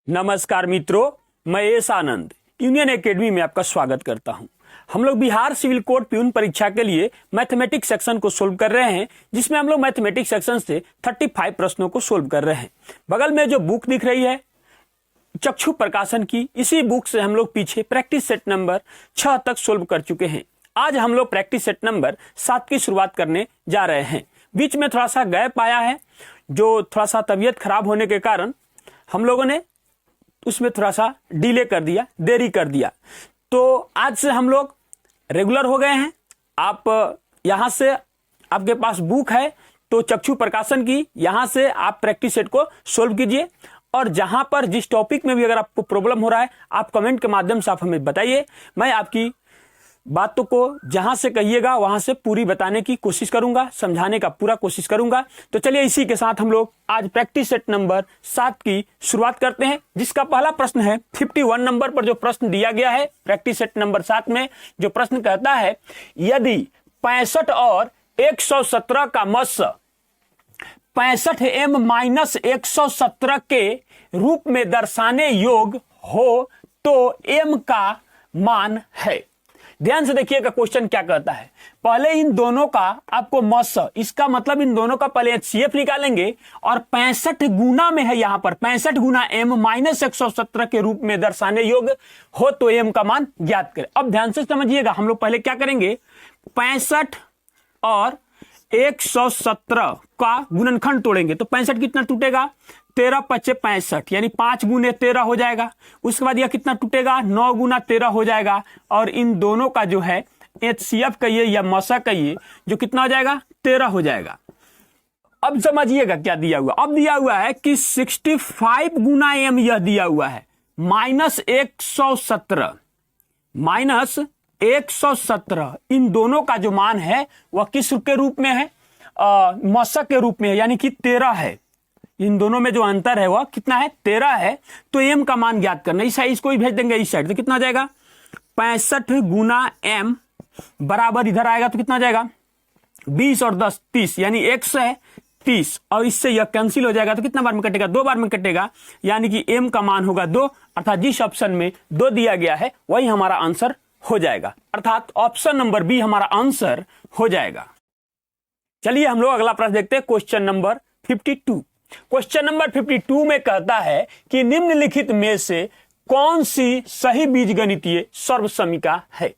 नमस्कार मित्रों, मैं एस आनंद यूनियन एकेडमी में आपका स्वागत करता हूं। हम लोग बिहार सिविल कोड प्यून परीक्षा के लिए मैथमेटिक्स सेक्शन को सोल्व कर रहे हैं, जिसमें हम लोग मैथमेटिक्स सेक्शन से 35 प्रश्नों को सोल्व कर रहे हैं। बगल में जो बुक दिख रही है चक्षु प्रकाशन की, इसी बुक से हम लोग पीछे प्रैक्टिस सेट नंबर 6 तक सोल्व कर चुके हैं। आज हम लोग प्रैक्टिस सेट नंबर 7 की शुरुआत करने जा रहे हैं। बीच में थोड़ा सा गैप आया है, जो थोड़ा सा तबीयत खराब होने के कारण हम लोगों ने उसमें थोड़ा सा डिले कर दिया, देरी कर दिया। तो आज से हम लोग रेगुलर हो गए हैं। आप यहां से, आपके पास बुक है तो चक्षु प्रकाशन की, यहां से आप प्रैक्टिस सेट को सोल्व कीजिए। और जहां पर जिस टॉपिक में भी अगर आपको प्रॉब्लम हो रहा है, आप कमेंट के माध्यम से आप हमें बताइए। मैं आपकी बातों को जहां से कहिएगा वहां से पूरी बताने की कोशिश करूंगा, समझाने का पूरा कोशिश करूंगा। तो चलिए इसी के साथ हम लोग आज प्रैक्टिस सेट नंबर 7 की शुरुआत करते हैं, जिसका पहला प्रश्न है 51 नंबर पर जो प्रश्न दिया गया है प्रैक्टिस सेट नंबर 7 में। जो प्रश्न कहता है, यदि 65 और 117 का मस 65m-117 के रूप में दर्शाने योग्य हो तो m का मान है। ध्यान से देखिएगा क्वेश्चन क्या कहता है। पहले इन दोनों का आपको मस, इसका मतलब इन दोनों का पहले HCF निकालेंगे और 65 गुना में है, यहां पर 65 गुना m-117 के रूप में दर्शाने योग्य हो तो m का मान ज्ञात करें। अब ध्यान से समझिएगा, हम लोग पहले क्या करेंगे, 65 और 117 का गुणनखंड तोड़ेंगे तो 65 कितना टूटेगा, 13 पचे 65, यानी 5 गुने 13 हो जाएगा। उसके बाद यह कितना टूटेगा, 9 गुना 13 हो जाएगा। और इन दोनों का जो है HCF कहिए या मसा कहिए, जो कितना हो जाएगा, 13 हो जाएगा। अब समझिएगा क्या दिया हुआ, अब दिया हुआ है कि 65 गुना m यह दिया हुआ है, -117 इन दोनों का जो मान है वह किस के रूप में है, मसा के रूप में है, यानी कि 13 है। इन दोनों में जो अंतर है वह कितना है, 13 है। तो m का मान ज्ञात करना, इस साइड इसको ही भेज देंगे इस साइड, तो कितना आ जाएगा, 65 गुना m बराबर इधर आएगा तो कितना आ जाएगा, 20 और 10 30, यानी 130। और इससे यह कैंसिल हो जाएगा तो कितना बार में कटेगा, 2 बार में कटेगा, यानी कि m का मान होगा 2। अर्थात जिस ऑप्शन में 2 दिया गया है वही हमारा आंसर हो जाएगा, अर्थात ऑप्शन नंबर बी हमारा आंसर हो जाएगा। चलिए हम लोग अगला प्रश्न देखते हैं, क्वेश्चन नंबर 52। क्वेश्चन नंबर 52 में कहता है कि निम्नलिखित में से कौन सी सही बीजगणितीय सर्वसमीका है।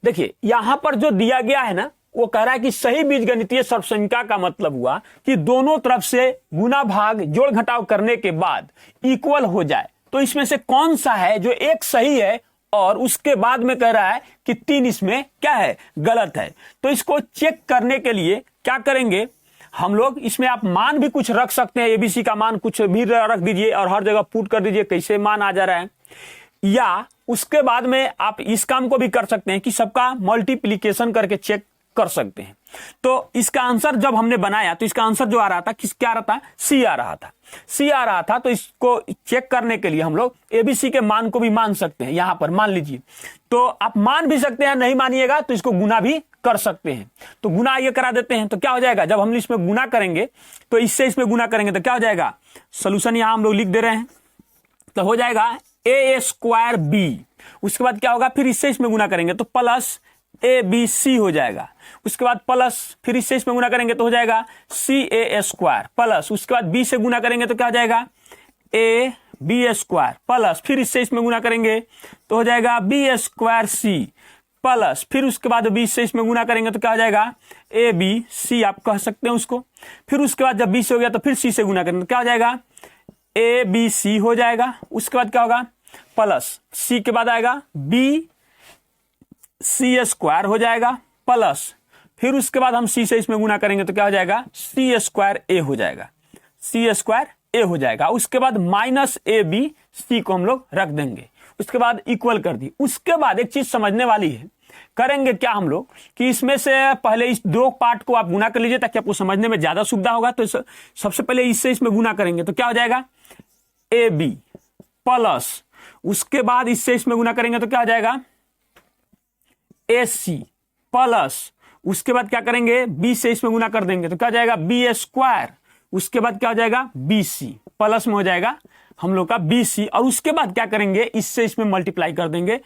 देखिए यहां पर जो दिया गया है ना, वो कह रहा है कि सही बीजगणितीय सर्वसमीका का मतलब हुआ कि दोनों तरफ से गुना भाग जोड़ घटाव करने के बाद इक्वल हो जाए। तो इसमें से कौन सा है जो एक सही है और उसके बाद में कह रहा है कि 3 इसमें क्या है, गलत है। तो इसको चेक करने के लिए क्या करेंगे हम लोग, इसमें आप मान भी कुछ रख सकते हैं, एबीसी का मान कुछ भी रख दीजिए और हर जगह पुट कर दीजिए कैसे मान आ जा रहा है। या उसके बाद में आप इस काम को भी कर सकते हैं कि सबका मल्टीप्लीकेशन करके चेक कर सकते हैं। तो इसका आंसर जब हमने बनाया तो इसका आंसर जो आ रहा था, क्या आ रहा था, सी आ रहा था, सी आ रहा था। तो इसको चेक करने के लिए हम लोग एबीसी के मान को भी मान सकते हैं। यहां पर मान लीजिए, तो आप मान भी सकते हैं, नहीं मानिएगा तो इसको गुना भी कर सकते हैं। तो गुना ये करा देते हैं तो क्या हो जाएगा, जब हम इसमें गुना करेंगे तो इससे इसमें गुना करेंगे तो क्या हो जाएगा, सोल्यूशन यहां हम लोग लिख दे रहे हैं, तो हो जाएगा a²b। उसके बाद क्या होगा, फिर इससे इसमें गुना करेंगे तो प्लस ABC हो जाएगा। उसके बाद प्लस फिर इससे इसमें गुना करेंगे तो हो जाएगा CA² प्लस, उसके बाद b से गुना करेंगे तो क्या हो जाएगा, AB² प्लस, फिर इससे इसमें गुना करेंगे तो हो जाएगा B² प्लस, फिर उसके बाद 20 से इसमें गुना करेंगे तो क्या हो जाएगा, ABC आप कह सकते हैं उसको। फिर उसके बाद जब 20 से हो गया तो फिर C से गुना करेंगे तो क्या हो जाएगा, ABC हो जाएगा। उसके बाद क्या होगा, प्लस C के बाद आएगा BC² हो जाएगा प्लस, फिर उसके बाद हम C से इसमें गुना करेंगे तो क्या हो जाएगा, C² हो जाएगा, C² हो जाएगा। उसके बाद -ABC को हम लोग रख देंगे, उसके बाद इक्वल कर दी। उसके बाद एक चीज समझने वाली है, करेंगे क्या हम लोग कि इसमें से पहले इस 2 पार्ट को आप गुना कर लीजिए ताकि आपको समझने में ज्यादा सुविधा होगा। तो सबसे पहले इससे इसमें गुना करेंगे तो क्या हो जाएगा, AB प्लस, उसके बाद इससे इसमें गुना करेंगे तो क्या हो जाएगा, AC प्लस, उसके बाद क्या करेंगे, B से इसमें गुना कर देंगे तो क्या हो जाएगा, BA²। उसके बाद क्या हो जाएगा, BC प्लस में हो जाएगा हम लोग का BC, और उसके बाद क्या करेंगे, इससे इसमें मल्टीप्लाई कर देंगे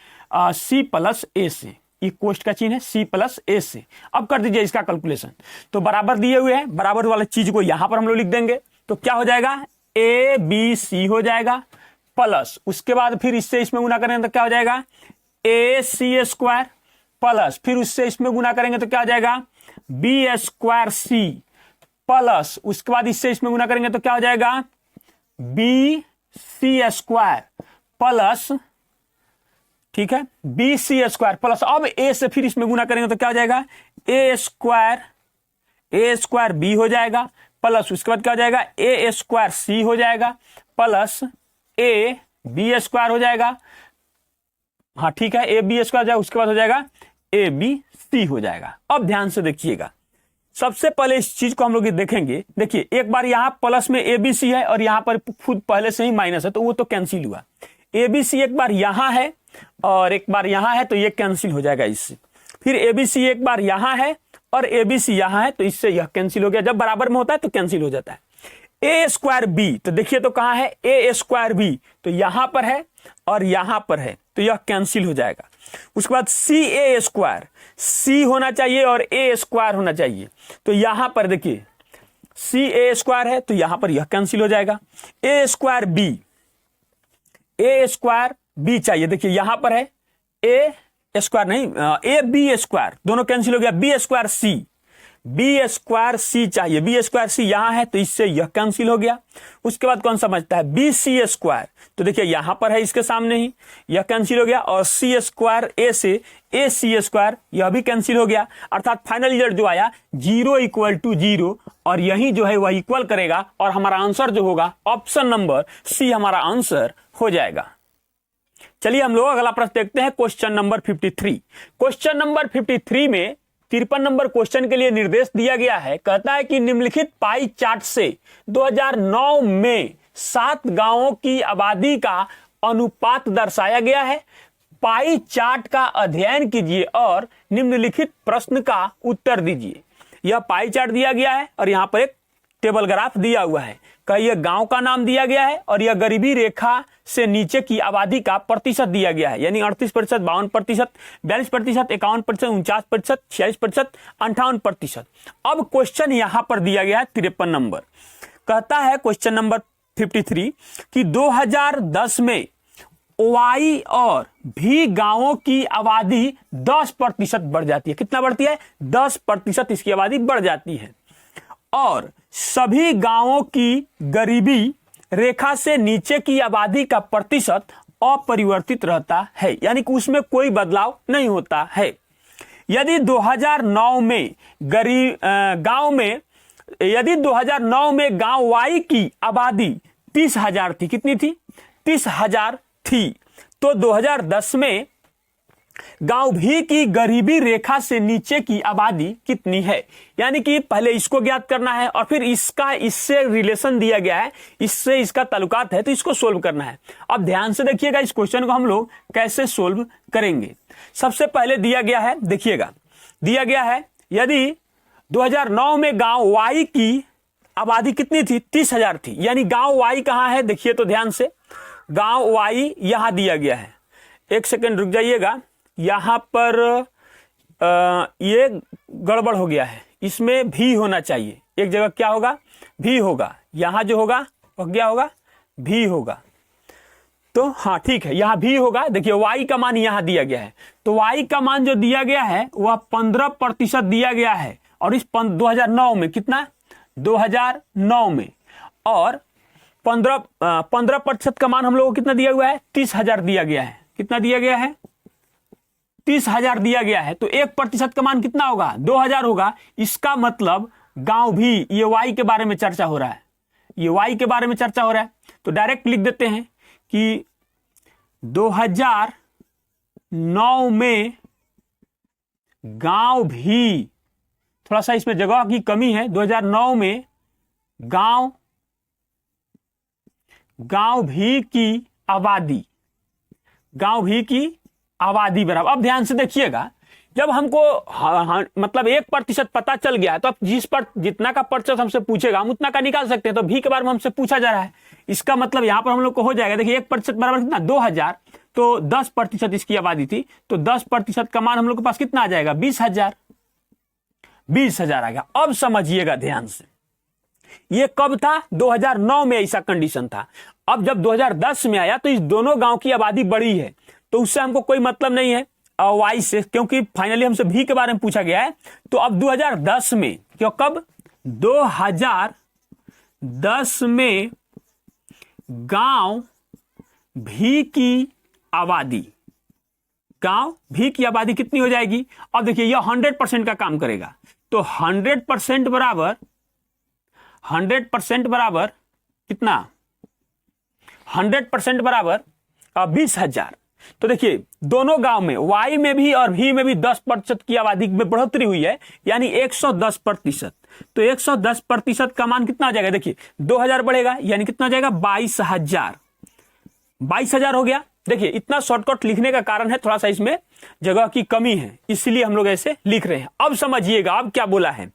C प्लस A से, ये कोष्ट का चिन्ह है C प्लस A से। अब कर दीजिए इसका कैलकुलेशन, तो बराबर दिए हुए हैं, बराबर वाले चीज को यहां पर हम लोग लिख देंगे, तो क्या हो जाएगा ABC हो जाएगा, प्लस उसके बाद फिर इससे इसमें गुना करेंगे तो क्या हो जाएगा AC स्क्वायर, प्लस फिर उससे इसमें गुना करेंगे तो क्या हो जाएगा B स्क्वायर C, प्लस उसके बाद इससे इसमें गुना करेंगे तो क्या हो जाएगा BC स्क्वायर, प्लस ठीक है BC स्क्वायर, प्लस अब A से फिर इसमें गुना करेंगे तो क्या हो जाएगा A स्क्वायर B हो जाएगा, प्लस उसके बाद क्या हो जाएगा A स्क्वायर C हो जाएगा, प्लस A B स्क्वायर हो जाएगा, हाँ ठीक है AB स्क्वायर जाएगा, उसके बाद हो जाएगा ABC हो जाएगा। अब ध्यान से देखिएगा, सबसे पहले इस चीज को हम लोग देखेंगे, देखिए एक बार यहां प्लस में ABC है और यहां पर खुद पहले से ही माइनस है, तो वो तो कैंसिल हुआ। ABC एक बार यहां है और एक बार यहां है, तो ये कैंसिल हो जाएगा इससे। फिर ABC एक बार यहां है और ABC यहां है, तो इससे यह कैंसिल हो गया। जब बराबर में होता है तो कैंसिल हो जाता है। A स्क्वायर B, तो देखिए तो कहां है A स्क्वायर B, तो यहां पर है और यहां पर है, तो यह कैंसिल हो जाएगा। उसके बाद CA स्क्वायर, C होना चाहिए और A स्क्वायर होना चाहिए, तो यहां पर देखिए CA स्क्वायर है, तो यहां पर यह कैंसिल हो जाएगा। A स्क्वायर B चाहिए, देखिए यहां पर है A स्क्वायर नहीं AB स्क्वायर, दोनों कैंसिल हो गया। B स्क्वायर C चाहिए, B स्क्वायर C यहां है, तो इससे यह कैंसिल हो गया। उसके बाद कौन समझता है BC स्क्वायर, तो देखिए यहां पर है इसके सामने ही, यह कैंसिल हो गया। और C स्क्वायर A से AC स्क्वायर, यह भी कैंसिल हो गया। अर्थात फाइनल रिजल्ट जो आया 0 = 0, और यही जो है वह इक्वल करेगा, और हमारा आंसर जो होगा ऑप्शन नंबर C हमारा आंसर हो जाएगा। चलिए हम लोग अगला प्रश्न देखते हैं, क्वेश्चन नंबर 53। क्वेश्चन नंबर 53 में 53 नंबर क्वेश्चन के लिए निर्देश दिया गया है। कहता है कि निम्नलिखित पाई चार्ट से 2009 में 7 गांवों की आबादी का अनुपात दर्शाया गया है। पाई चार्ट का अध्ययन कीजिए और निम्नलिखित प्रश्न का उत्तर दीजिए। यह पाई चार्ट दिया गया है और यहां पर एक टेबल ग्राफ दिया हुआ है। यह गांव का नाम दिया गया है और यह गरीबी रेखा से नीचे की आबादी का प्रतिशत दिया गया है, यानी 38%, 52%, 42%, 51%, 49%, 46%, 58%। अब क्वेश्चन यहां पर दिया गया है 53 नंबर। कहता है क्वेश्चन नंबर 53 कि 2010 में वाई और भी गांवों की आबादी 10% बढ़ जाती है। कितना बढ़ती है 10% इसकी आबादी बढ़ जाती है, और सभी गांवों की गरीबी रेखा से नीचे की आबादी का प्रतिशत अपरिवर्तित रहता है, यानी कि उसमें कोई बदलाव नहीं होता है। यदि 2009 में यदि 2009 में गांव वाई की आबादी 30,000 थी, कितनी थी 30,000 थी, तो 2010 में गांव भी की गरीबी रेखा से नीचे की आबादी कितनी है। यानी कि पहले इसको ज्ञात करना है और फिर इससे रिलेशन दिया गया है, इससे इसका ताल्लुकात है, तो इसको सोल्व करना है। अब ध्यान से देखिएगा इस क्वेश्चन को हम लोग कैसे सोल्व करेंगे। सबसे पहले दिया गया है, देखिएगा दिया गया है यदि 2009 में गांव वाई की आबादी कितनी थी 30,000 थी, यानी गांव वाई कहां है देखिए तो ध्यान से, गांव वाई यहां दिया गया है। एक सेकंड रुक जाइएगा, यहां पर ये गड़बड़ हो गया है, इसमें भी होना चाहिए। एक जगह क्या होगा भी होगा, यहां जो होगा वह क्या होगा भी होगा, तो हाँ ठीक है यहां भी होगा। देखिए वाई का मान यहां दिया गया है, तो वाई का मान जो दिया गया है वह 15% दिया गया है, और इस 2009 में कितना 2009 में, और 15% का मान हम लोगों को कितना दिया हुआ है 30,000 दिया गया है। कितना दिया गया है 30,000 दिया गया है, तो 1% का मान कितना होगा 2,000 होगा। इसका मतलब गांव भी, ये वाई के बारे में चर्चा हो रहा है, ये वाई के बारे में चर्चा हो रहा है, तो डायरेक्ट लिख देते हैं कि 2009 में गांव भी, थोड़ा सा इसमें जगह की कमी है, 2009 में गांव भी की आबादी बराबर। अब ध्यान से देखिएगा जब हमको मतलब 1% पता चल गया तो अब जितना का प्रतिशत हमसे पूछेगा हम उतना का निकाल सकते हैं। तो भी के बारे में हमसे पूछा जा रहा है, इसका मतलब यहां पर हम लोग को हो जाएगा, देखिए 1% बराबर कितना 2000, तो 10% इसकी आबादी थी, तो 10% का मान हम लोग के पास कितना आ जाएगा 20,000, 20,000 आ गया। अब समझिएगा ध्यान से, ये कब था 2009 में ऐसा कंडीशन था। अब जब 2010 में आया तो इस दोनों गांव की आबादी बढ़ी है, तो उससे हमको कोई मतलब नहीं है वाई से, क्योंकि फाइनली हमसे भी के बारे में पूछा गया है। तो अब 2010 में, क्यों कब 2010 में गांव भी की आबादी, गांव भी की आबादी कितनी हो जाएगी। अब देखिए यह 100% का काम करेगा, तो 100% बराबर कितना, 100% बराबर 20,000। तो देखिए दोनों गांव में वाई में भी और भी में भी 10% की आबादी में बढ़ोतरी हुई है, यानी 110%। तो 110% का मान कितना आ जाएगा, देखिए 2000 बढ़ेगा यानी कितना आ जाएगा 22,000, 22,000 हो गया। देखिए इतना शॉर्टकट लिखने का कारण है थोड़ा सा इसमें जगह की कमी है, इसलिए हम लोग ऐसे लिख रहे हैं। अब समझिएगा अब क्या बोला है,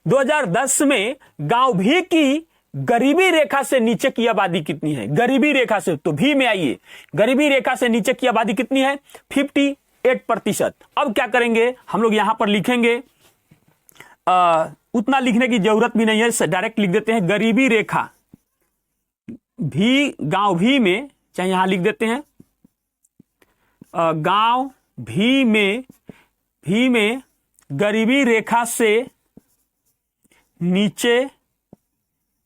2010 में गांव भी की गरीबी रेखा से नीचे की आबादी कितनी है, गरीबी रेखा से, तो भी में आइए, गरीबी रेखा से नीचे की आबादी कितनी है 58%। अब क्या करेंगे हम लोग यहां पर लिखेंगे, उतना लिखने की जरूरत भी नहीं है, डायरेक्ट लिख देते हैं गरीबी रेखा भी, गांव भी में, चाहे यहां लिख देते हैं गांव भी में गरीबी रेखा से नीचे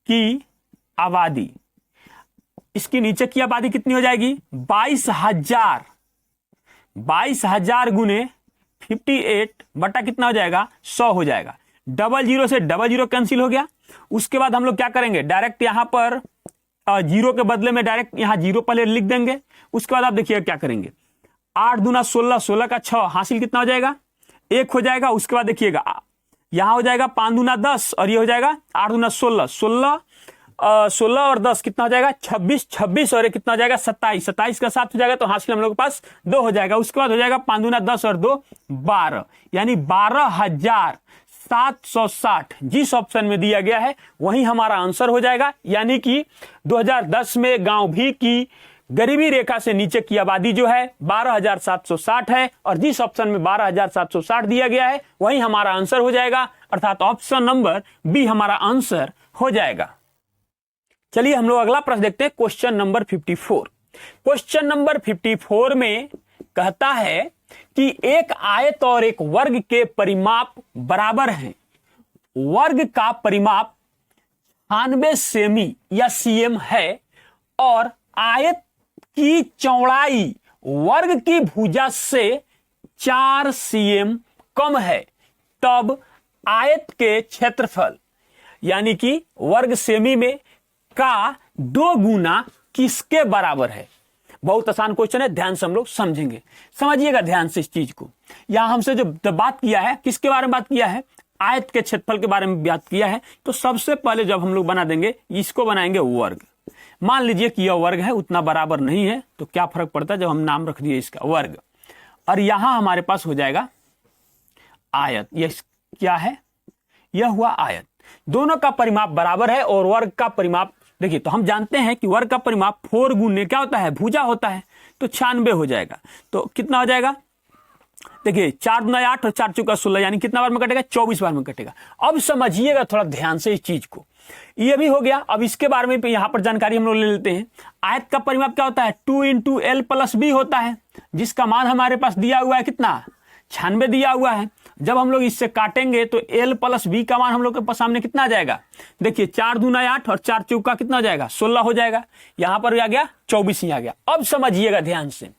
की आबादी, इसकी नीचे की आबादी कितनी हो जाएगी 22,000, 22,000 गुने 58 बटा कितना हो जाएगा 100 हो जाएगा। 00 से 00 कैंसिल हो गया। उसके बाद हम लोग क्या करेंगे, डायरेक्ट यहां पर जीरो के बदले में डायरेक्ट यहां जीरो पहले लिख देंगे। उसके बाद आप देखिए क्या करेंगे, 8 दूना 16, 16 का 6 हासिल कितना हो जाएगा 1 हो जाएगा। उसके बाद देखिएगा यहां हो जाएगा 5 दूना 10 और ये हो जाएगा 8 दूना 16, 16 और 10 कितना हो जाएगा 26, 26 और ये कितना हो जाएगा 27, 27 का 7 हो जाएगा, तो हासिल हम लोग के पास 2 हो जाएगा। उसके बाद हो जाएगा 5 दूना 10 और 2 12, यानी 12,760 जिस ऑप्शन में दिया गया है वही हमारा आंसर हो जाएगा। यानी कि 2010 में गांव भी की गरीबी रेखा से नीचे की आबादी जो है 12,760 है, और जिस ऑप्शन में 12,760 दिया गया है वही हमारा आंसर हो जाएगा, अर्थात ऑप्शन नंबर बी हमारा आंसर हो जाएगा। चलिए हम लोग अगला प्रश्न देखते हैं, क्वेश्चन नंबर 54। क्वेश्चन नंबर 54 में कहता है कि एक आयत और एक वर्ग के परिमाप बराबर हैं। वर्ग का परिमाप 96 सेमी या सीएम है और आयत की चौड़ाई वर्ग की भुजा से 4 सीएम कम है, तब आयत के क्षेत्रफल यानी कि वर्ग सेमी में का 2 गुना किसके बराबर है। बहुत आसान क्वेश्चन है, ध्यान से हम लोग समझेंगे, समझिएगा ध्यान से इस चीज को। यहां हमसे जो बात किया है किसके बारे में बात किया है, आयत के क्षेत्रफल के बारे में बात किया है। तो सबसे पहले जब हम लोग बना देंगे इसको बनाएंगे वर्ग। मान लीजिए कि यह वर्ग है, उतना बराबर नहीं है, तो क्या फर्क पड़ता है जब हम नाम रख दिए इसका वर्ग, और यहां हमारे पास हो जाएगा आयत। यह क्या है, यह हुआ आयत। दोनों का परिमाप बराबर है और वर्ग का परिमाप, देखिए तो हम जानते हैं कि वर्ग का परिमाप 4 गुने क्या होता है भुजा होता है, तो 96 हो जाएगा। तो कितना हो जाएगा, देखिए 4 दूना 8 और 4 चौका 16, यानी कितना बार में कटेगा 24 बार में कटेगा। अब समझिएगा थोड़ा ध्यान से इस चीज को, ये भी हो गया। अब इसके बारे में यहां पर जानकारी हम लोग ले लेते हैं। आयत का परिमाप क्या होता है 2 × L + B होता है, जिसका मान हमारे पास दिया हुआ है कितना 96 दिया हुआ है। जब हम लोग इससे काटेंगे तो L + B का मान हम लोग के सामने कितना आ जाएगा, देखिए 4 दूना 8 और 4 चौका कितना हो जाएगा 16 हो जाएगा। यहां पर आ गया 24 ही आ गया। अब समझिएगा ध्यान से,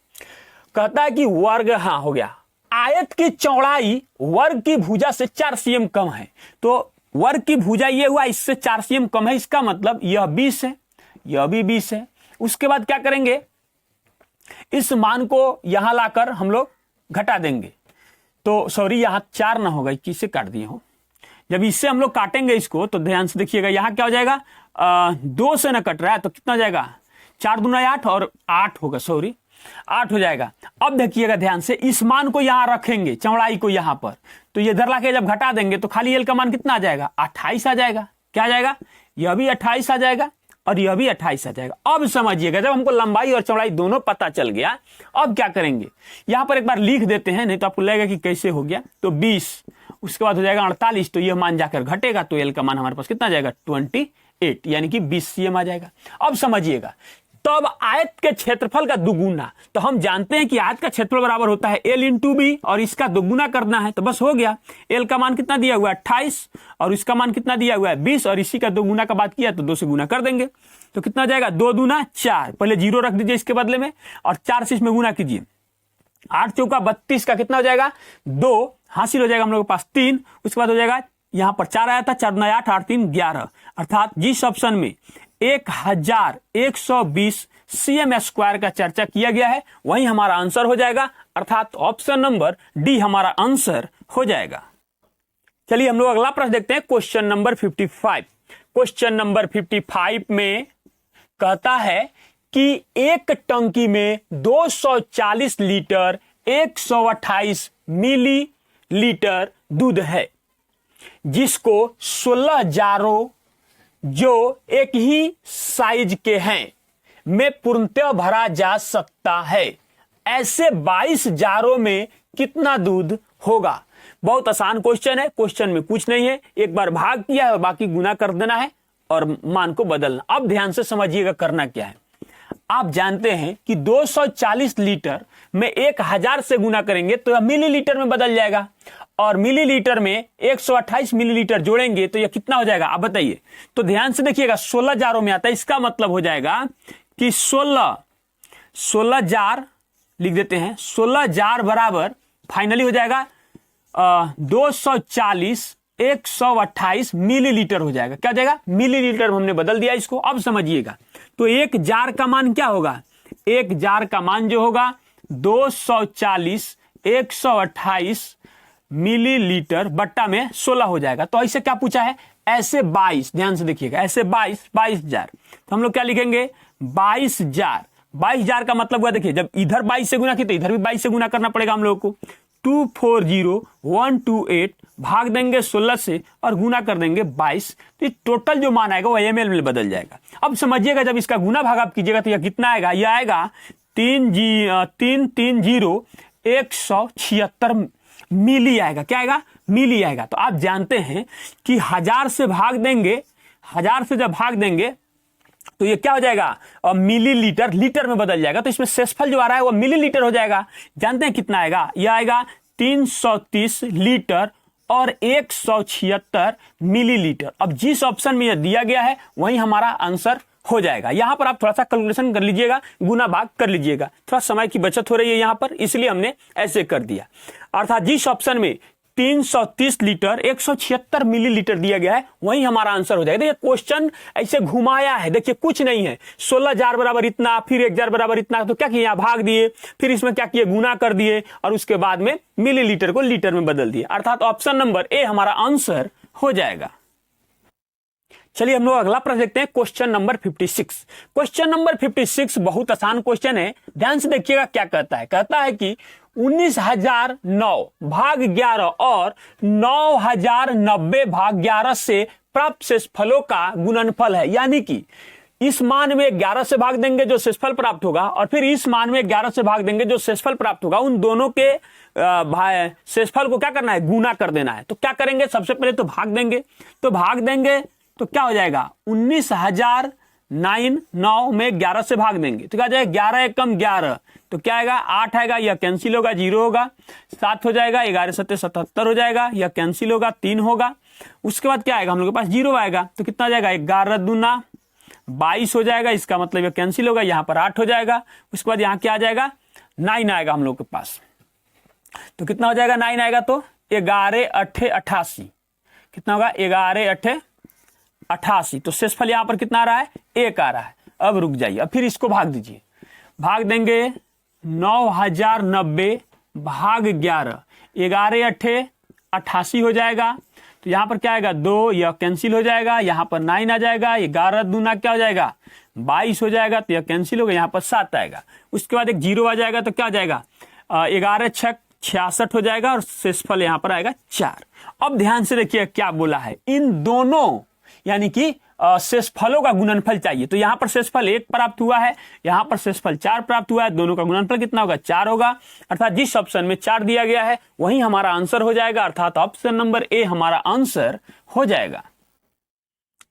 कहता है कि वर्ग, हाँ हो गया, आयत की चौड़ाई वर्ग की भुजा से 4 सीएम कम है। तो वर्ग की भुजा ये हुआ, इससे 4 सीएम कम है, इसका मतलब यह 20 है, यह भी 20 है। उसके बाद क्या करेंगे, इस मान को यहां लाकर हम लोग घटा देंगे। तो सॉरी यहां 4 ना होगा, 21 से काट दिए हो। जब इससे हम लोग काटेंगे इसको तो ध्यान से देखिएगा, यहां क्या हो जाएगा 2 से ना कट रहा है तो कितना हो जाएगा 4 दूना 8 और 8 होगा, सॉरी 8 हो जाएगा। अब देखिएगा ध्यान से, इस मान को यहां रखेंगे, चौड़ाई को यहां पर, तो ये इधर लाके जब घटा देंगे तो खाली एल का मान कितना आ जाएगा, 28 आ जाएगा। क्या आ जाएगा, यह भी 28 आ जाएगा और यह भी 28 आ जाएगा। अब समझिएगा, जब हमको लंबाई और चौड़ाई दोनों पता चल गया, अब क्या करेंगे, यहां पर एक बार लिख देते हैं, नहीं तो आपको लगेगा कि कैसे हो गया। तो 20, उसके बाद हो जाएगा 48, तो यह मान जाकर घटेगा, तो एल का मान हमारे पास कितना आ जाएगा, 28, यानी कि 20 cm आ जाएगा। अब समझिएगा, तब आयत के क्षेत्रफल का दुगुना, तो हम जानते हैं कि आयत का क्षेत्रफल बराबर होता है L इंटू बी, और इसका दुगुना करना है, तो बस हो गया। L का मान कितना दिया हुआ है 28, और इसका मान कितना दिया हुआ है 20, और इसी का दुगुना का बात किया तो 2 से गुना कर देंगे, तो कितना आ जाएगा, 2 दूना 4, पहले 0 रख दीजिए इसके बदले में, और 4 से इसमें गुना कीजिए, 8 चौका 32 का कितना हो जाएगा, 2 हासिल हो जाएगा हम लोग के पास 3, उसके बाद हो जाएगा यहां पर 4 आया था, 4 9 8 8 3 11, अर्थात जिस ऑप्शन में 1120 cm स्क्वायर का चर्चा किया गया है वही हमारा आंसर हो जाएगा, अर्थात ऑप्शन नंबर डी हमारा आंसर हो जाएगा। चलिए हम लोग अगला प्रश्न देखते हैं, क्वेश्चन नंबर 55। क्वेश्चन नंबर 55 में कहता है कि एक टंकी में 240 लीटर 128 मिलीलीटर दूध है, जिसको 16 जारों जो एक ही साइज के हैं में पूर्णतः भरा जा सकता है। ऐसे 22 जारों में कितना दूध होगा। बहुत आसान क्वेश्चन है, क्वेश्चन में कुछ नहीं है, एक बार भाग किया है और बाकी गुना कर देना है और मान को बदलना। अब ध्यान से समझिएगा करना क्या है। आप जानते हैं कि 240 लीटर में 1000 से गुना करेंगे तो यह मिलीलीटर में बदल जाएगा, और मिलीलीटर में 128 मिलीलीटर जोड़ेंगे तो यह कितना हो जाएगा, आप बताइए। तो ध्यान से देखिएगा, 16 जारों में आता है, इसका मतलब हो जाएगा कि 16 जार लिख देते हैं, 16 जार बराबर फाइनली हो जाएगा 240 128 मिलीलीटर हो जाएगा। क्या हो जाएगा, मिलीलीटर में हमने बदल दिया इसको। अब समझिएगा, तो एक जार का मान क्या होगा, एक जार का मान जो होगा 240 128 मिलीलीटर बट्टा में 16 हो जाएगा। तो ऐसे क्या पूछा है, ऐसे 22, ध्यान से देखिएगा, ऐसे 22 जार, तो हम लोग क्या लिखेंगे 22 जार। 22 जार का मतलब हुआ, देखिए जब इधर 22 से गुना किया तो इधर भी 22 से गुना करना पड़ेगा हम लोग को। 240128 भाग देंगे 16 से और गुना कर देंगे 22, तो टोटल जो मान आएगा वो ml में बदल जाएगा। अब समझिएगा, जब इसका गुना भाग आप कीजिएगा तो यह कितना आएगा, यह आएगा 176 मिली आएगा। क्या आएगा, मिली आएगा। तो आप जानते हैं कि 1000 से भाग देंगे, 1000 से जब भाग देंगे तो ये क्या हो जाएगा, मिलीलीटर लीटर में बदल जाएगा। तो इसमें शेषफल जो आ रहा है वो मिलीलीटर हो जाएगा। जानते हैं कितना आएगा, यह आएगा 330 लीटर और 176 मिलीलीटर। अब जिस ऑप्शन में यह दिया गया है वही हमारा आंसर हो जाएगा। यहां पर आप थोड़ा सा कैलकुलेशन कर लीजिएगा, गुना भाग कर लीजिएगा, थोड़ा समय की बचत हो रही है यहां पर, इसलिए हमने ऐसे कर दिया। अर्थात जिस ऑप्शन में 330 लीटर 176 मिलीलीटर दिया गया है वही हमारा आंसर हो जाएगा। देखिए क्वेश्चन ऐसे घुमाया है, देखिए कुछ नहीं है, 16 जार बराबर इतना, फिर 1 जार बराबर इतना, तो क्या किए, यहाँ भाग दिए, फिर इसमें क्या किए, गुना कर दिए, और उसके बाद में मिलीलीटर को लीटर में बदल दिए। अर्थात ऑप्शन नंबर ए हमारा आंसर हो जाएगा। चलिए हम लोग अगला प्रश्न देखते हैं, क्वेश्चन नंबर 56। क्वेश्चन नंबर 56 बहुत आसान क्वेश्चन है, ध्यान से देखिएगा क्या कहता है। कहता है कि 19,009 भाग 11 और 9,090 भाग 11 से प्राप्त शेषफलों का गुणनफल है। यानी कि इस मान में 11 से भाग देंगे जो शेषफल प्राप्त होगा, और फिर इस मान में 11 से भाग देंगे जो शेषफल प्राप्त होगा, उन दोनों के शेषफल को क्या करना है, गुना कर देना है। तो क्या करेंगे, सबसे पहले तो भाग देंगे, तो भाग देंगे तो क्या हो जाएगा, 19,009 में 11 से भाग देंगे तो क्या जाएगा, 11 एकम 11, तो क्या आएगा, 8 आएगा, यह कैंसिल होगा, 0 होगा, 7 हो जाएगा, 11 7 77 हो जाएगा, यह कैंसिल होगा, 3 होगा। उसके बाद क्या आएगा, हम लोग के पास 0 आएगा, तो कितना जाएगा, 11 दूना 22 हो जाएगा, इसका मतलब यह कैंसिल होगा, यहाँ पर 8 हो जाएगा। उसके बाद यहाँ क्या आ जाएगा, 9 आएगा हम लोग के पास, तो कितना हो जाएगा, 9 आएगा, तो 11 8 88, कितना होगा, 11 8 88, तो शेषफल यहां पर कितना आ रहा है, 1 आ रहा है। अब रुक जाइए, अब फिर इसको भाग दीजिए, भाग देंगे 9,090 भाग 11, 11 8 88 हो जाएगा, तो यहां पर क्या आएगा, 2, यह कैंसिल हो जाएगा, यहां पर 9 आ जाएगा, 11 दूना क्या हो जाएगा, 22 हो जाएगा तो यह कैंसिल होगा, यहाँ पर 7 आएगा। उसके बाद एक 0 आ जाएगा तो क्या आ जाएगा, 11 6 66 हो जाएगा और शेषफल यहाँ पर आएगा 4। अब ध्यान से देखिए क्या बोला है, इन दोनों यानी कि शेषफलों का गुणनफल चाहिए। तो यहाँ पर शेषफल 1 प्राप्त हुआ है, यहाँ पर शेषफल 4 प्राप्त हुआ है, दोनों का गुणनफल कितना होगा, 4 होगा। अर्थात जिस ऑप्शन में 4 दिया गया है वही हमारा आंसर हो जाएगा, अर्थात ऑप्शन नंबर ए हमारा आंसर हो जाएगा।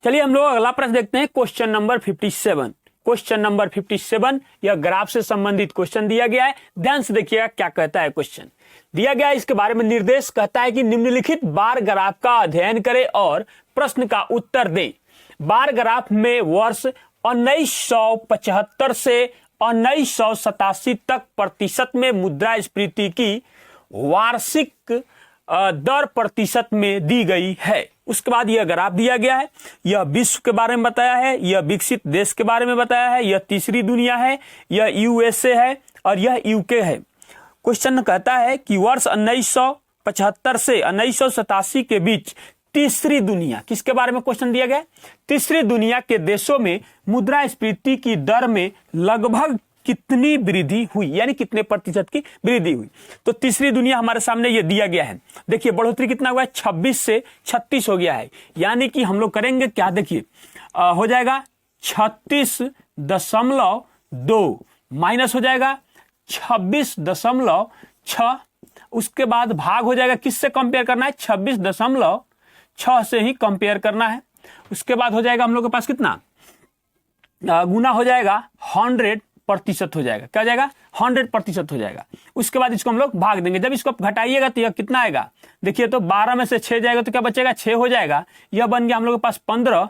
चलिए हम लोग अगला प्रश्न देखते हैं, क्वेश्चन नंबर 57। क्वेश्चन नंबर 57 यह ग्राफ से संबंधित क्वेश्चन दिया गया है। ध्यान से देखिएगा क्या कहता है क्वेश्चन दिया गया है, इसके बारे में निर्देश कहता है कि निम्नलिखित बार ग्राफ का अध्ययन करें और प्रश्न का उत्तर दें। बार ग्राफ में वर्ष 1975 से 1987 तक प्रतिशत में मुद्रास्फीति की वार्षिक दर प्रतिशत में दी गई है। उसके बाद यह ग्राफ दिया गया है, यह विश्व के बारे में बताया है, यह विकसित देश के बारे में बताया है, यह तीसरी दुनिया है, यह यूएसए है और यह यूके है। क्वेश्चन कहता है कि वर्ष 1975 से 1987 के बीच तीसरी दुनिया, किसके बारे में क्वेश्चन दिया गया, तीसरी दुनिया के देशों में मुद्रास्फीति की दर में लगभग कितनी वृद्धि हुई, यानी कितने प्रतिशत की वृद्धि हुई। तो तीसरी दुनिया हमारे सामने ये दिया गया है। देखिए बढ़ोतरी कितना हुआ है, 26 से 36 हो गया है, यानी कि हम लोग करेंगे क्या, देखिए हो जाएगा 36.2 माइनस हो जाएगा 26.6, उसके बाद भाग हो जाएगा, किससे कंपेयर करना है, 26.6 से ही कंपेयर करना है। उसके बाद हो जाएगा हम लोग के पास कितना, गुना हो जाएगा 100% हो जाएगा, क्या हो जाएगा 100% हो जाएगा। उसके बाद इसको हम लोग भाग देंगे, जब इसको घटाइएगा तो यह कितना आएगा, देखिए तो 12 में से 6 जाएगा तो क्या बचेगा, 6 हो जाएगा। यह बन गया हम लोग के पास 15,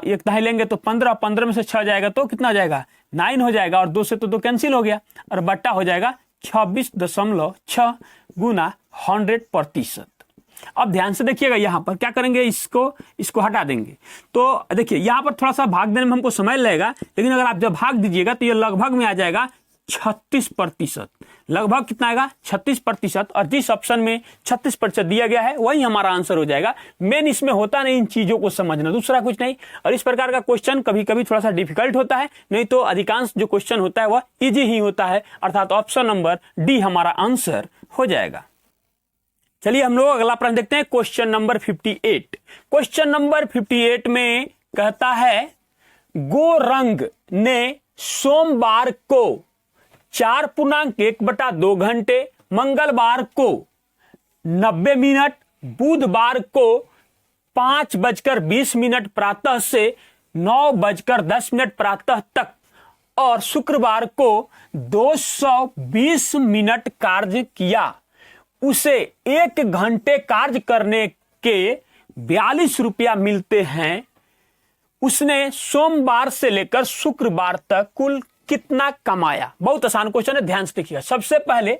एक दहाई लेंगे तो 15 में से 6 जाएगा तो कितना हो जाएगा, 9 हो जाएगा और 2 से तो 2 कैंसिल हो गया और बट्टा हो जाएगा 26.6 गुना 100%। अब ध्यान से देखिएगा, यहां पर क्या करेंगे, इसको हटा देंगे। तो देखिए यहां पर थोड़ा सा भाग देने में हमको समय लगेगा, लेकिन अगर आप जब भाग दीजिएगा तो ये लगभग में आ जाएगा 36%। लगभग कितना आएगा, 36%। और जिस ऑप्शन में 36% दिया गया है वही हमारा आंसर हो जाएगा। मेन इसमें होता नहीं इन चीजों को समझना, दूसरा कुछ नहीं। और इस प्रकार का क्वेश्चन कभी कभी थोड़ा सा डिफिकल्ट होता है, नहीं तो अधिकांश जो क्वेश्चन होता है वह इजी ही होता है, अर्थात ऑप्शन नंबर डी हमारा आंसर हो जाएगा। चलिए हम लोग अगला प्रश्न देखते हैं, क्वेश्चन नंबर 58। क्वेश्चन नंबर 58 में कहता है, गोरंग ने सोमवार को 4.1/2 घंटे, मंगलवार को 90 मिनट, बुधवार को 5:20 प्रातः से 9:10 प्रातः तक और शुक्रवार को 220 मिनट कार्य किया। उसे 1 घंटे कार्य करने के 42 रुपया मिलते हैं। उसने सोमवार से लेकर शुक्रवार तक कुल कितना कमाया। बहुत आसान क्वेश्चन है, ध्यान से देखिएगा। सबसे पहले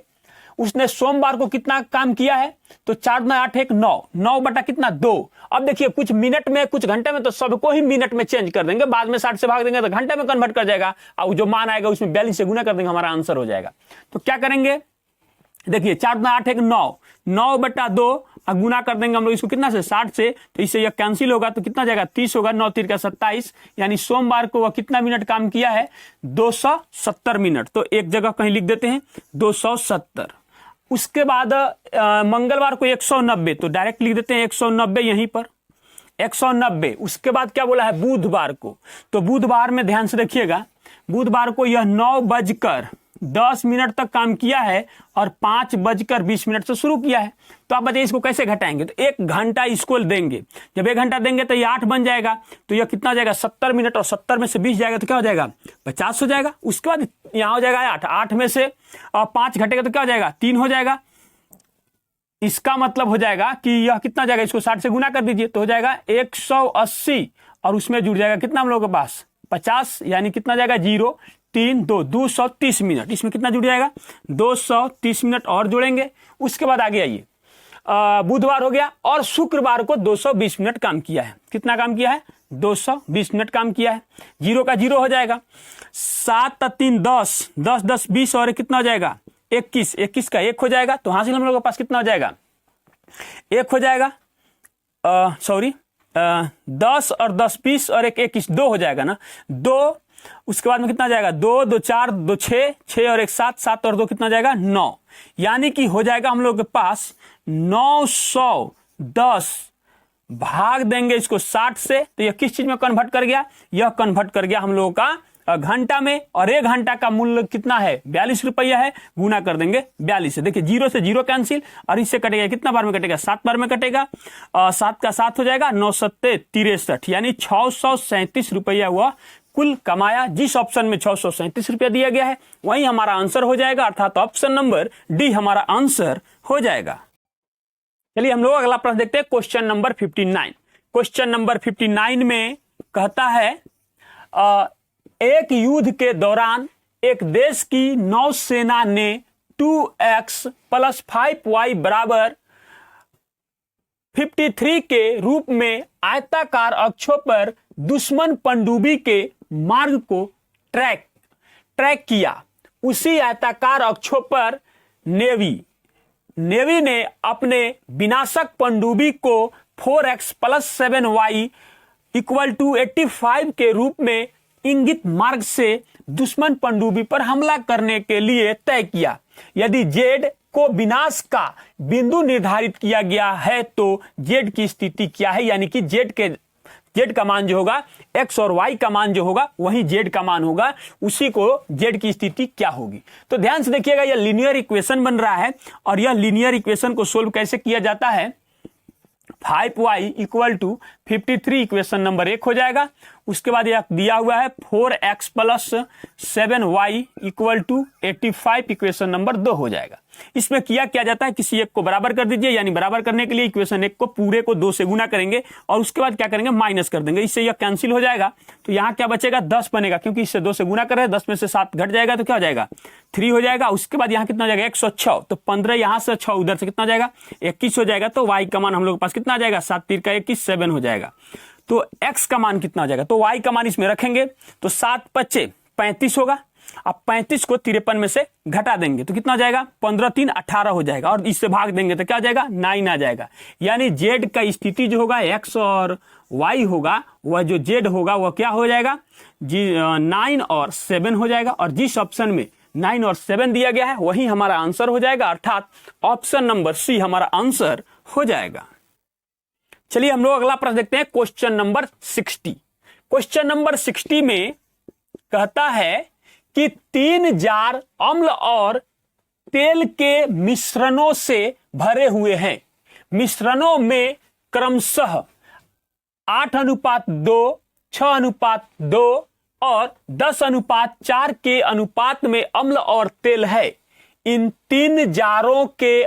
उसने सोमवार को कितना काम किया है, तो 4 9 8 1 9, 9 बटा कितना 2। अब देखिए कुछ मिनट में कुछ घंटे में, तो सबको ही मिनट में चेंज कर देंगे, बाद में 60 से भाग देंगे तो घंटे में कन्वर्ट कर जाएगा, और जो मान आएगा उसमें 42 से गुना कर देंगे, हमारा आंसर हो जाएगा। तो क्या करेंगे, देखिए 4 9 8 1 9, 9 बटा 2 गुना कर देंगे हम लोग इसको कितना से, 60 से, तो इससे यह कैंसिल होगा तो कितना जाएगा 30 होगा, 9 3 का 27, यानी सोमवार को वह कितना मिनट काम किया है, 270 मिनट। तो एक जगह कहीं लिख देते हैं 270। उसके बाद मंगलवार को 190, तो डायरेक्ट लिख देते हैं 190 यहीं पर 190। उसके बाद क्या बोला है, बुधवार को, तो बुधवार में ध्यान से देखिएगा, बुधवार को यह 9:10 तक काम किया है और 5:20 से शुरू किया है। तो आप बताइए इसको कैसे घटाएंगे, तो 1 घंटा इसको देंगे, जब 1 घंटा देंगे तो ये 8 बन जाएगा, तो यह कितना हो जाएगा 70 मिनट, और 70 में से 20 जाएगा तो क्या हो जाएगा 50 हो जाएगा। उसके बाद यहां हो जाएगा 8 में से 5 घटेगा तो क्या हो जाएगा 3 हो जाएगा। इसका मतलब हो जाएगा कि यह कितना जाएगा, इसको 60 से गुना कर दीजिए तो हो जाएगा 180, और उसमें जुड़ जाएगा कितना हम लोगों के पास 50, यानी कितना जाएगा 0 3 2 230 मिनट। इसमें कितना जुड़ जाएगा 230 मिनट और जोड़ेंगे। उसके बाद आगे आइए, बुधवार हो गया और शुक्रवार को 220 मिनट काम किया है। कितना काम किया है 220 मिनट काम किया है। 0 का 0 हो जाएगा, 7 3 10 10 10 20 और कितना हो जाएगा 21, 21 का 1 हो जाएगा। तो हासिल हम लोगों के पास कितना हो जाएगा 1 हो जाएगा, 10 और 10 20 और 1 21 2 हो जाएगा ना, 2 उसके बाद में कितना जाएगा 2 2 4 2 6 6 और 1 7 7 और 2 कितना जाएगा 9, यानी कि हो जाएगा हम लोग के पास 910 भाग देंगे इसको 60 से, तो यह किस चीज में कन्वर्ट कर गया, यह कन्वर्ट कर गया हम लोगों का घंटा में, और 1 घंटा का मूल्य कितना है 42 रुपया है, गुना कर देंगे 42 से। देखिए 0 से 0 कैंसिल, और इससे कटेगा कितना बार में कटेगा 7 बार में कटेगा, 7 का 7 हो जाएगा 9 7 63, यानी 637 रुपया हुआ कुल कमाया। जिस ऑप्शन में 637 रुपया दिया गया है वही हमारा आंसर हो जाएगा, अर्थात ऑप्शन नंबर डी हमारा आंसर हो जाएगा। चलिए हम लोग अगला प्रश्न देखते हैं, क्वेश्चन नंबर 59। क्वेश्चन नंबर 59 में कहता है एक युद्ध के दौरान एक देश की नौसेना ने 2x + 5y = 53 के रूप में आयताकार अक्षों पर दुश्मन पनडुब्बी के मार्ग को ट्रैक किया। उसी आयताकार अक्षों पर नेवी ने अपने विनाशक पनडुब्बी को 4x + 7y = 85 के रूप में इंगित मार्ग से दुश्मन पनडुब्बी पर हमला करने के लिए तय किया। यदि जेड को विनाश का बिंदु निर्धारित किया गया है तो जेड की स्थिति क्या है, यानी कि जेड का मान जो होगा एक्स और वाई का मान जो होगा वही जेड का मान होगा, उसी को जेड की स्थिति क्या होगी। तो ध्यान से देखिएगा, यह लीनियर इक्वेशन बन रहा है, और यह लीनियर इक्वेशन को सोल्व कैसे किया जाता है, 5y = 53 इक्वेशन नंबर 1 हो जाएगा। उसके बाद यह दिया हुआ है 4x + 7y = 85 इक्वेशन नंबर 2 हो जाएगा। इसमें किया जाता है, किसी एक को बराबर कर दीजिए, यानी बराबर करने के लिए इक्वेशन 1 को पूरे को 2 से गुना करेंगे और उसके बाद क्या करेंगे माइनस कर देंगे, इससे यह कैंसिल हो जाएगा। तो यहाँ क्या बचेगा 10 बनेगा, क्योंकि इससे 2 से गुना कर रहे हैं, 10 में से 7 घट जाएगा तो क्या हो जाएगा 3 हो जाएगा। उसके बाद यहाँ कितना हो जाएगा 106, तो 15 यहाँ से 6 उधर से कितना हो जाएगा 21 हो जाएगा। तो y का मान हम लोग के पास कितना आ जाएगा 7 3 का 21 7 हो जाएगा। तो x का मान कितना हो जाएगा, तो y का मान इसमें रखेंगे तो 7 5 35 होगा। अब 35 को 53 में से घटा देंगे तो कितना हो जाएगा 15 3 18 हो जाएगा, और इससे भाग देंगे तो क्या हो जाएगा 9 आ जाएगा। यानी जेड का स्थिति जो होगा x और y होगा, वह जो जेड होगा वह क्या हो जाएगा 9 और 7 हो जाएगा, और जिस ऑप्शन में 9 और 7 दिया गया है वही हमारा आंसर हो जाएगा, अर्थात ऑप्शन नंबर सी हमारा आंसर हो जाएगा। चलिए हम लोग अगला प्रश्न देखते हैं, क्वेश्चन नंबर 60। क्वेश्चन नंबर 60 में कहता है कि 3 जार अम्ल और तेल के मिश्रणों से भरे हुए हैं। मिश्रणों में क्रमशः 8:2, 6:2 और 10:4 के अनुपात में अम्ल और तेल है। इन 3 जारों के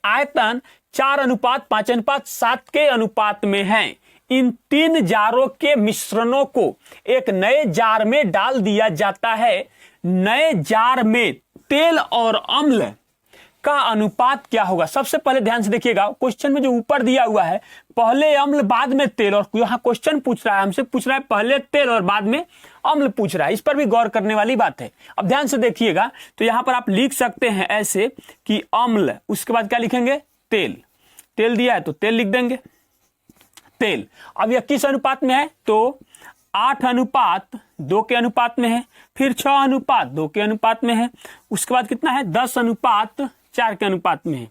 आयतन 4:5:7 के अनुपात में हैं। इन 3 जारों के मिश्रणों को एक नए जार में डाल दिया जाता है। नए जार में तेल और अम्ल का अनुपात क्या होगा। सबसे पहले ध्यान से देखिएगा, क्वेश्चन में जो ऊपर दिया हुआ है पहले अम्ल बाद में तेल, और यहां क्वेश्चन पूछ रहा है हमसे, पूछ रहा है पहले तेल और बाद में अम्ल पूछ रहा है। इस पर भी गौर करने वाली बात है। अब ध्यान से देखिएगा, तो यहां पर आप लिख सकते हैं ऐसे कि अम्ल, उसके बाद क्या लिखेंगे तेल। तेल दिया है तो तेल लिख देंगे तेल। अब यह किस अनुपात में है, तो 8:2 के अनुपात में है, फिर 6:2 के अनुपात में है, उसके बाद कितना है 10:4 के अनुपात में है,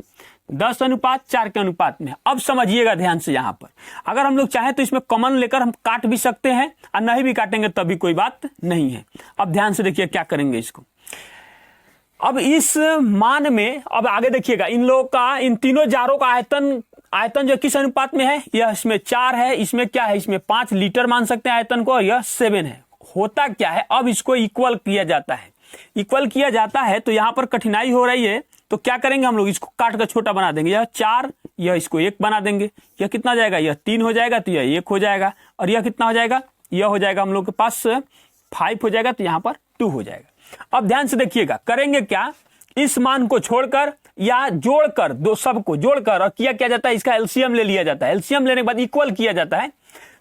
10:4 के अनुपात में है। अब समझिएगा ध्यान से, यहां पर अगर हम लोग चाहें तो इसमें कॉमन लेकर हम काट भी सकते हैं, और नहीं भी काटेंगे तभी कोई बात नहीं है। अब ध्यान से देखिए क्या करेंगे इसको। अब इस मान में, अब आगे देखिएगा, इन लोगों का, इन तीनों जारों का आयतन जो किस अनुपात में है, यह इसमें 4 है, इसमें क्या है, इसमें 5 लीटर मान सकते हैं आयतन को, और यह 7 है। होता क्या है, अब इसको इक्वल किया जाता है। इक्वल किया जाता है तो यहां पर कठिनाई हो रही है, तो क्या करेंगे हम लोग, इसको काट कर छोटा बना देंगे। यह 4, यह इसको 1 बना देंगे। यह कितना जाएगा, यह 3 हो जाएगा, तो यह 1 हो जाएगा, और यह कितना हो जाएगा, यह हो जाएगा हम लोग के पास 5 हो जाएगा, तो यहां पर 2 हो जाएगा। अब ध्यान से देखिएगा, करेंगे क्या, इस मान को छोड़कर या जोड़कर, दो सबको जोड़कर, और क्या जाता है, इसका एलसीएम ले लिया जाता है। एलसीएम लेने के बाद इक्वल किया जाता है।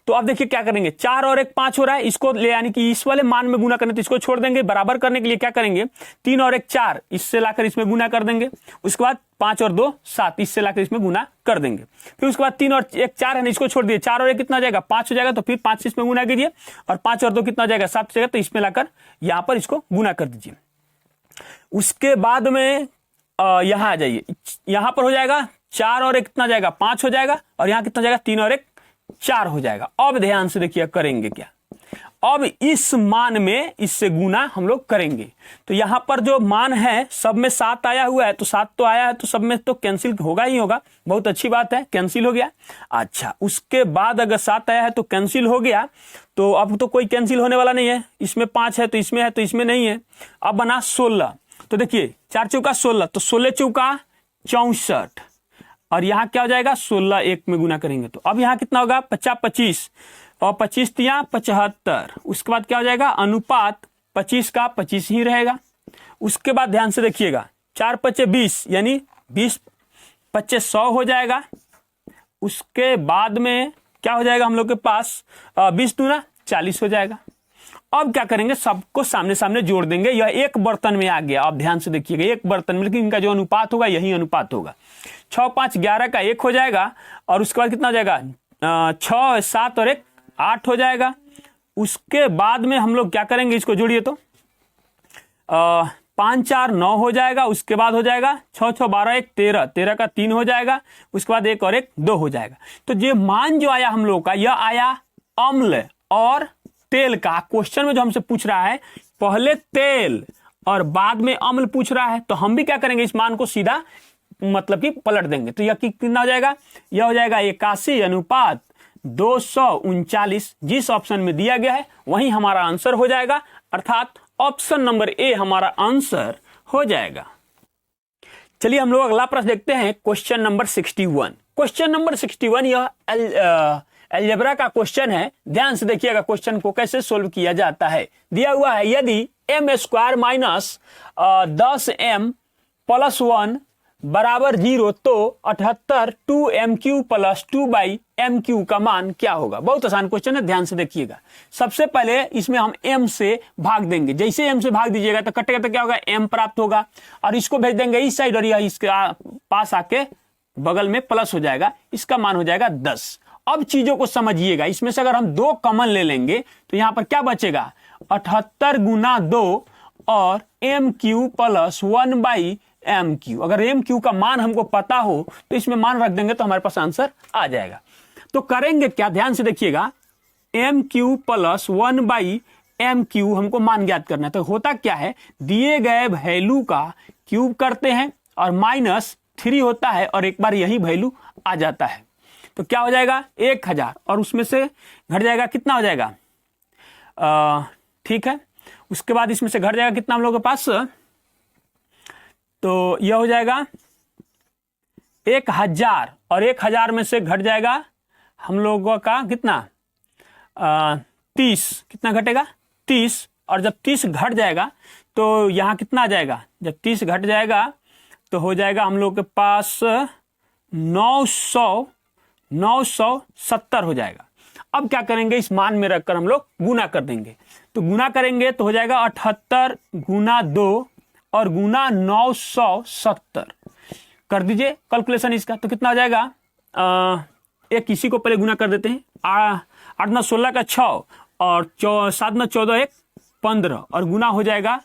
तो अब देखिए क्या करेंगे, 4 और 1 5 हो रहा है, इसको ले यानी कि इस वाले मान में गुना करने तो इसको छोड़ देंगे। बराबर करने के लिए क्या करेंगे, 3 और 1 4, इससे लाकर इसमें गुना कर देंगे। उसके बाद 5 और 2 7, इससे लाकर इसमें गुना कर देंगे। फिर उसके बाद 3 और 1 4 है ना, इसको छोड़ दिए, 4 और 1 कितना हो जाएगा 5 हो जाएगा, तो फिर 5 से इसमें गुना कीजिए, और 5 और 2 कितना हो जाएगा 7 हो जाएगा, तो इसमें लाकर यहां पर इसको गुना कर दीजिए। उसके बाद में यहां आ जाइए, यहां पर हो जाएगा 4 और 1 कितना जाएगा 5 हो जाएगा, और यहां कितना जाएगा 3 और 1 4 हो जाएगा। अब ध्यान से देखिए करेंगे क्या, अब इस मान में इससे गुना हम लोग करेंगे। तो यहां पर जो मान है सब में 7 आया हुआ है, तो 7 तो आया है, तो सब में तो कैंसिल होगा ही होगा, बहुत अच्छी बात है, कैंसिल हो गया। अच्छा, उसके बाद अगर 7 आया है तो कैंसिल हो गया, तो अब तो कोई कैंसिल होने वाला नहीं है, इसमें 5 है तो इसमें है, तो इसमें नहीं है। अब बना 16, तो देखिए 4 चौका 16, तो 16 चौका 64, और यहां क्या हो जाएगा 16 1 में गुना करेंगे, तो अब यहां कितना होगा 50 25, और 25 तिया 75। उसके बाद क्या हो जाएगा, अनुपात 25 का 25 ही रहेगा। उसके बाद ध्यान से देखिएगा, 4 5 20, यानी 20 25 100 हो जाएगा। उसके बाद में क्या हो जाएगा हम लोग के पास 20 दूना 40 हो जाएगा। अब क्या करेंगे, सबको सामने सामने जोड़ देंगे, यह एक बर्तन में आ गया। अब ध्यान से देखिएगा, एक बर्तन में, लेकिन इनका जो अनुपात होगा यही अनुपात होगा। 6 5 11 का 1 हो जाएगा, और उसके बाद कितना हो जाएगा 6 7 और 1 8 हो जाएगा। उसके बाद में हम लोग क्या करेंगे, इसको जोड़िए तो 5 4 9 हो जाएगा। उसके बाद हो जाएगा 6 6 12 1 13, 13 का 3 हो जाएगा। उसके बाद 1 और 1 2 हो जाएगा। तो ये मान जो आया हम लोग का, यह आया अम्ल और तेल का। क्वेश्चन में जो हमसे पूछ रहा है पहले तेल और बाद में अम्ल पूछ रहा है, तो हम भी क्या करेंगे, इस मान को सीधा मतलब कि पलट देंगे। तो यह कितना हो जाएगा, यह हो जाएगा 81 अनुपात 239। जिस ऑप्शन में दिया गया है वही हमारा आंसर हो जाएगा, अर्थात ऑप्शन नंबर ए हमारा आंसर हो जाएगा। चलिए हम लोग अगला प्रश्न देखते हैं, क्वेश्चन नंबर 61। क्वेश्चन नंबर 61 यह अलजेब्रा का क्वेश्चन है। ध्यान से देखिएगा क्वेश्चन को कैसे सोल्व किया जाता है। दिया हुआ है, यदि m square minus 10m plus 1 बराबर 0, तो 78 2m³ प्लस 2/m³ का मान क्या होगा। बहुत आसान क्वेश्चन है, ध्यान से देखिएगा। सबसे पहले इसमें हम m से भाग देंगे, जैसे m से भाग दीजिएगा तो कटेगा तो क्या होगा m प्राप्त होगा, और इसको भेज देंगे इस साइड, और यह इसके पास आके बगल में प्लस हो जाएगा, इसका मान हो जाएगा 10। अब चीजों को समझिएगा, इसमें से अगर हम 2 कॉमन ले लेंगे तो यहां पर क्या बचेगा 78 गुना 2 और m³ प्लस 1/m³। अगर m³ का मान हमको पता हो तो इसमें मान रख देंगे तो हमारे पास आंसर आ जाएगा। तो करेंगे क्या, ध्यान से देखिएगा, m³ प्लस 1/m³ हमको मान ज्ञात करना है। तो होता क्या है, दिए गए वैल्यू का क्यूब करते हैं और -3 होता है, और एक बार यही वैल्यू आ जाता है, तो क्या हो जाएगा 1000, और उसमें से घट जाएगा कितना हो जाएगा, ठीक है। उसके बाद इसमें से घट जाएगा कितना हम लोग के पास, तो यह हो जाएगा 1000, और 1000 में से घट जाएगा हम लोगों का कितना 30, कितना घटेगा 30, और जब 30 घट जाएगा तो यहां कितना आ जाएगा, जब 30 घट जाएगा तो हो जाएगा हम लोग के पास 970 हो जाएगा। अब क्या करेंगे, इस मान में रखकर हम लोग गुना कर देंगे। तो गुना करेंगे तो हो जाएगा 78 गुना 2 और गुना 970 कर दीजिए कैलकुलेशन इसका, तो कितना हो जाएगा, एक इसी को पहले गुना कर देते हैं, 8 9 16 का 6 और 7 9 14 1 15, और गुना हो जाएगा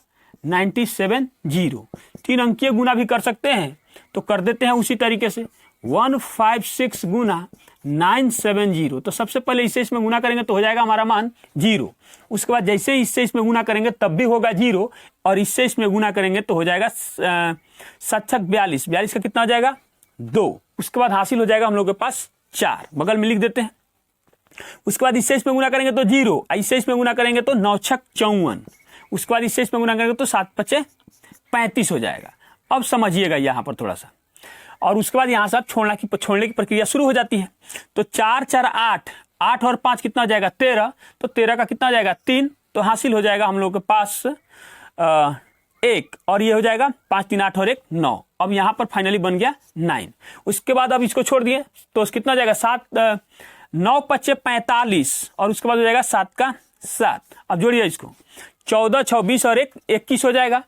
970। 3 अंकीय गुना भी कर सकते हैं, तो कर देते हैं उसी तरीके से, 156 गुना 970। तो सबसे पहले इससे इसमें गुना करेंगे तो हो जाएगा हमारा मान 0। उसके बाद जैसे इससे इसमें गुना करेंगे तब भी होगा 0, और इससे इसमें गुना करेंगे तो हो जाएगा 7 42, 42 का कितना हो जाएगा 2। उसके बाद हासिल हो जाएगा हम लोग के पास 4, बगल में लिख देते हैं। उसके बाद इससे इसमें गुना करेंगे तो 0, इससे इसमें गुना करेंगे तो 9 6 54, उसके बाद इससे इसमें गुना करेंगे तो 7 5 35 हो जाएगा। अब समझिएगा यहाँ पर थोड़ा सा, और उसके बाद यहाँ से आप छोड़ने की प्रक्रिया शुरू हो जाती है। तो 4 4 8, 8 और 5 कितना हो जाएगा 13, तो 13 का कितना हो जाएगा 3, तो हासिल हो जाएगा हम लोग के पास 1, और ये हो जाएगा 5 3 8 और 1 9। अब यहाँ पर फाइनली बन गया 9। उसके बाद अब इसको छोड़ दिए तो कितना हो जाएगा 9 पच्चे 45 और उसके बाद हो जाएगा 7 का 7। अब जोड़िए इसको, 14 26 और 1 21 हो जाएगा।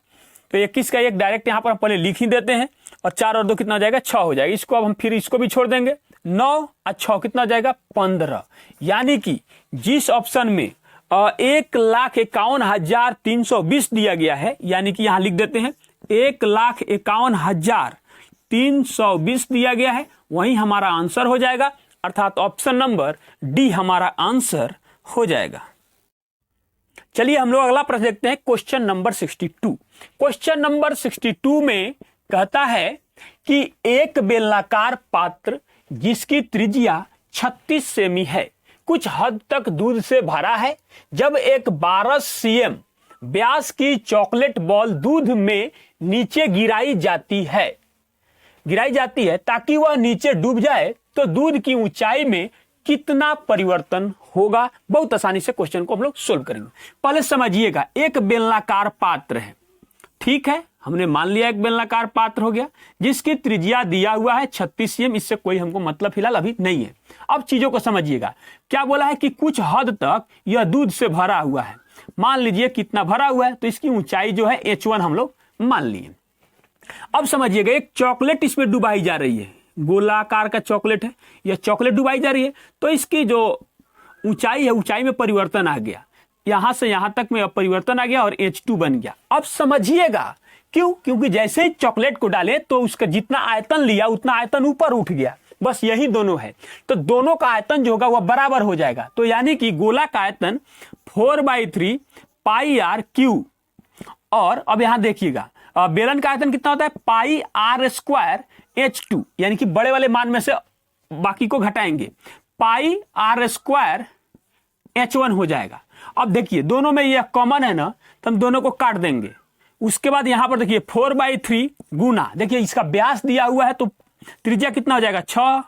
तो 21 का 1 डायरेक्ट यहाँ पर पहले लिख ही देते हैं और 4 और 2 कितना हो जाएगा 6 हो जाएगा। इसको अब हम फिर इसको भी छोड़ देंगे, 9 और 6 कितना हो जाएगा 15। यानी कि जिस ऑप्शन में 1,51,320 दिया गया है, यानी कि यहां लिख देते हैं 1,51,320 दिया गया है, वही हमारा आंसर हो जाएगा, अर्थात ऑप्शन नंबर डी हमारा आंसर हो जाएगा। चलिए हम लोग अगला प्रश्न देखते हैं, क्वेश्चन नंबर 62। क्वेश्चन नंबर 62 में कहता है कि एक बेलनाकार पात्र जिसकी त्रिज्या 36 सेमी है कुछ हद तक दूध से भरा है। जब एक 12 cm व्यास की चॉकलेट बॉल दूध में नीचे गिराई जाती है ताकि वह नीचे डूब जाए, तो दूध की ऊंचाई में कितना परिवर्तन होगा। बहुत आसानी से क्वेश्चन को हम लोग सोल्व करेंगे। पहले समझिएगा, एक बेलनाकार पात्र है, ठीक है, हमने मान लिया एक बेलनाकार पात्र हो गया जिसकी त्रिज्या दिया हुआ है 36 cm। इससे कोई हमको मतलब फिलहाल अभी नहीं है। अब चीजों को समझिएगा, क्या बोला है कि कुछ हद तक यह दूध से भरा हुआ है। मान लीजिए कितना भरा हुआ है, तो इसकी ऊंचाई जो है h1 हम लोग मान लिए। अब समझिएगा, एक चॉकलेट इसमें डुबाई जा रही है, गोलाकार का चॉकलेट है, यह चॉकलेट डुबाई जा रही है, तो इसकी जो ऊंचाई है, ऊंचाई में परिवर्तन आ गया, यहां से यहां तक में परिवर्तन आ गया और H2 बन गया। अब समझिएगा क्यों, क्योंकि जैसे ही चॉकलेट को डाले तो उसका जितना आयतन लिया उतना आयतन ऊपर उठ गया, बस यही दोनों है, तो दोनों का आयतन जो होगा वह बराबर हो जाएगा। तो यानी कि गोला का आयतन 4/3 पाई आर क्यू, और अब यहां देखिएगा बेलन का आयतन कितना होता है पाई आर स्क्वायर H2, यानी कि बड़े वाले मान में से बाकी को घटाएंगे, पाई आर स्क्वायर H1 हो जाएगा। अब देखिए दोनों में यह कॉमन है ना, तो हम दोनों को काट देंगे। उसके बाद यहां पर देखिए 4/3 गुना, देखिए इसका व्यास दिया हुआ है तो त्रिज्या कितना हो जाएगा 6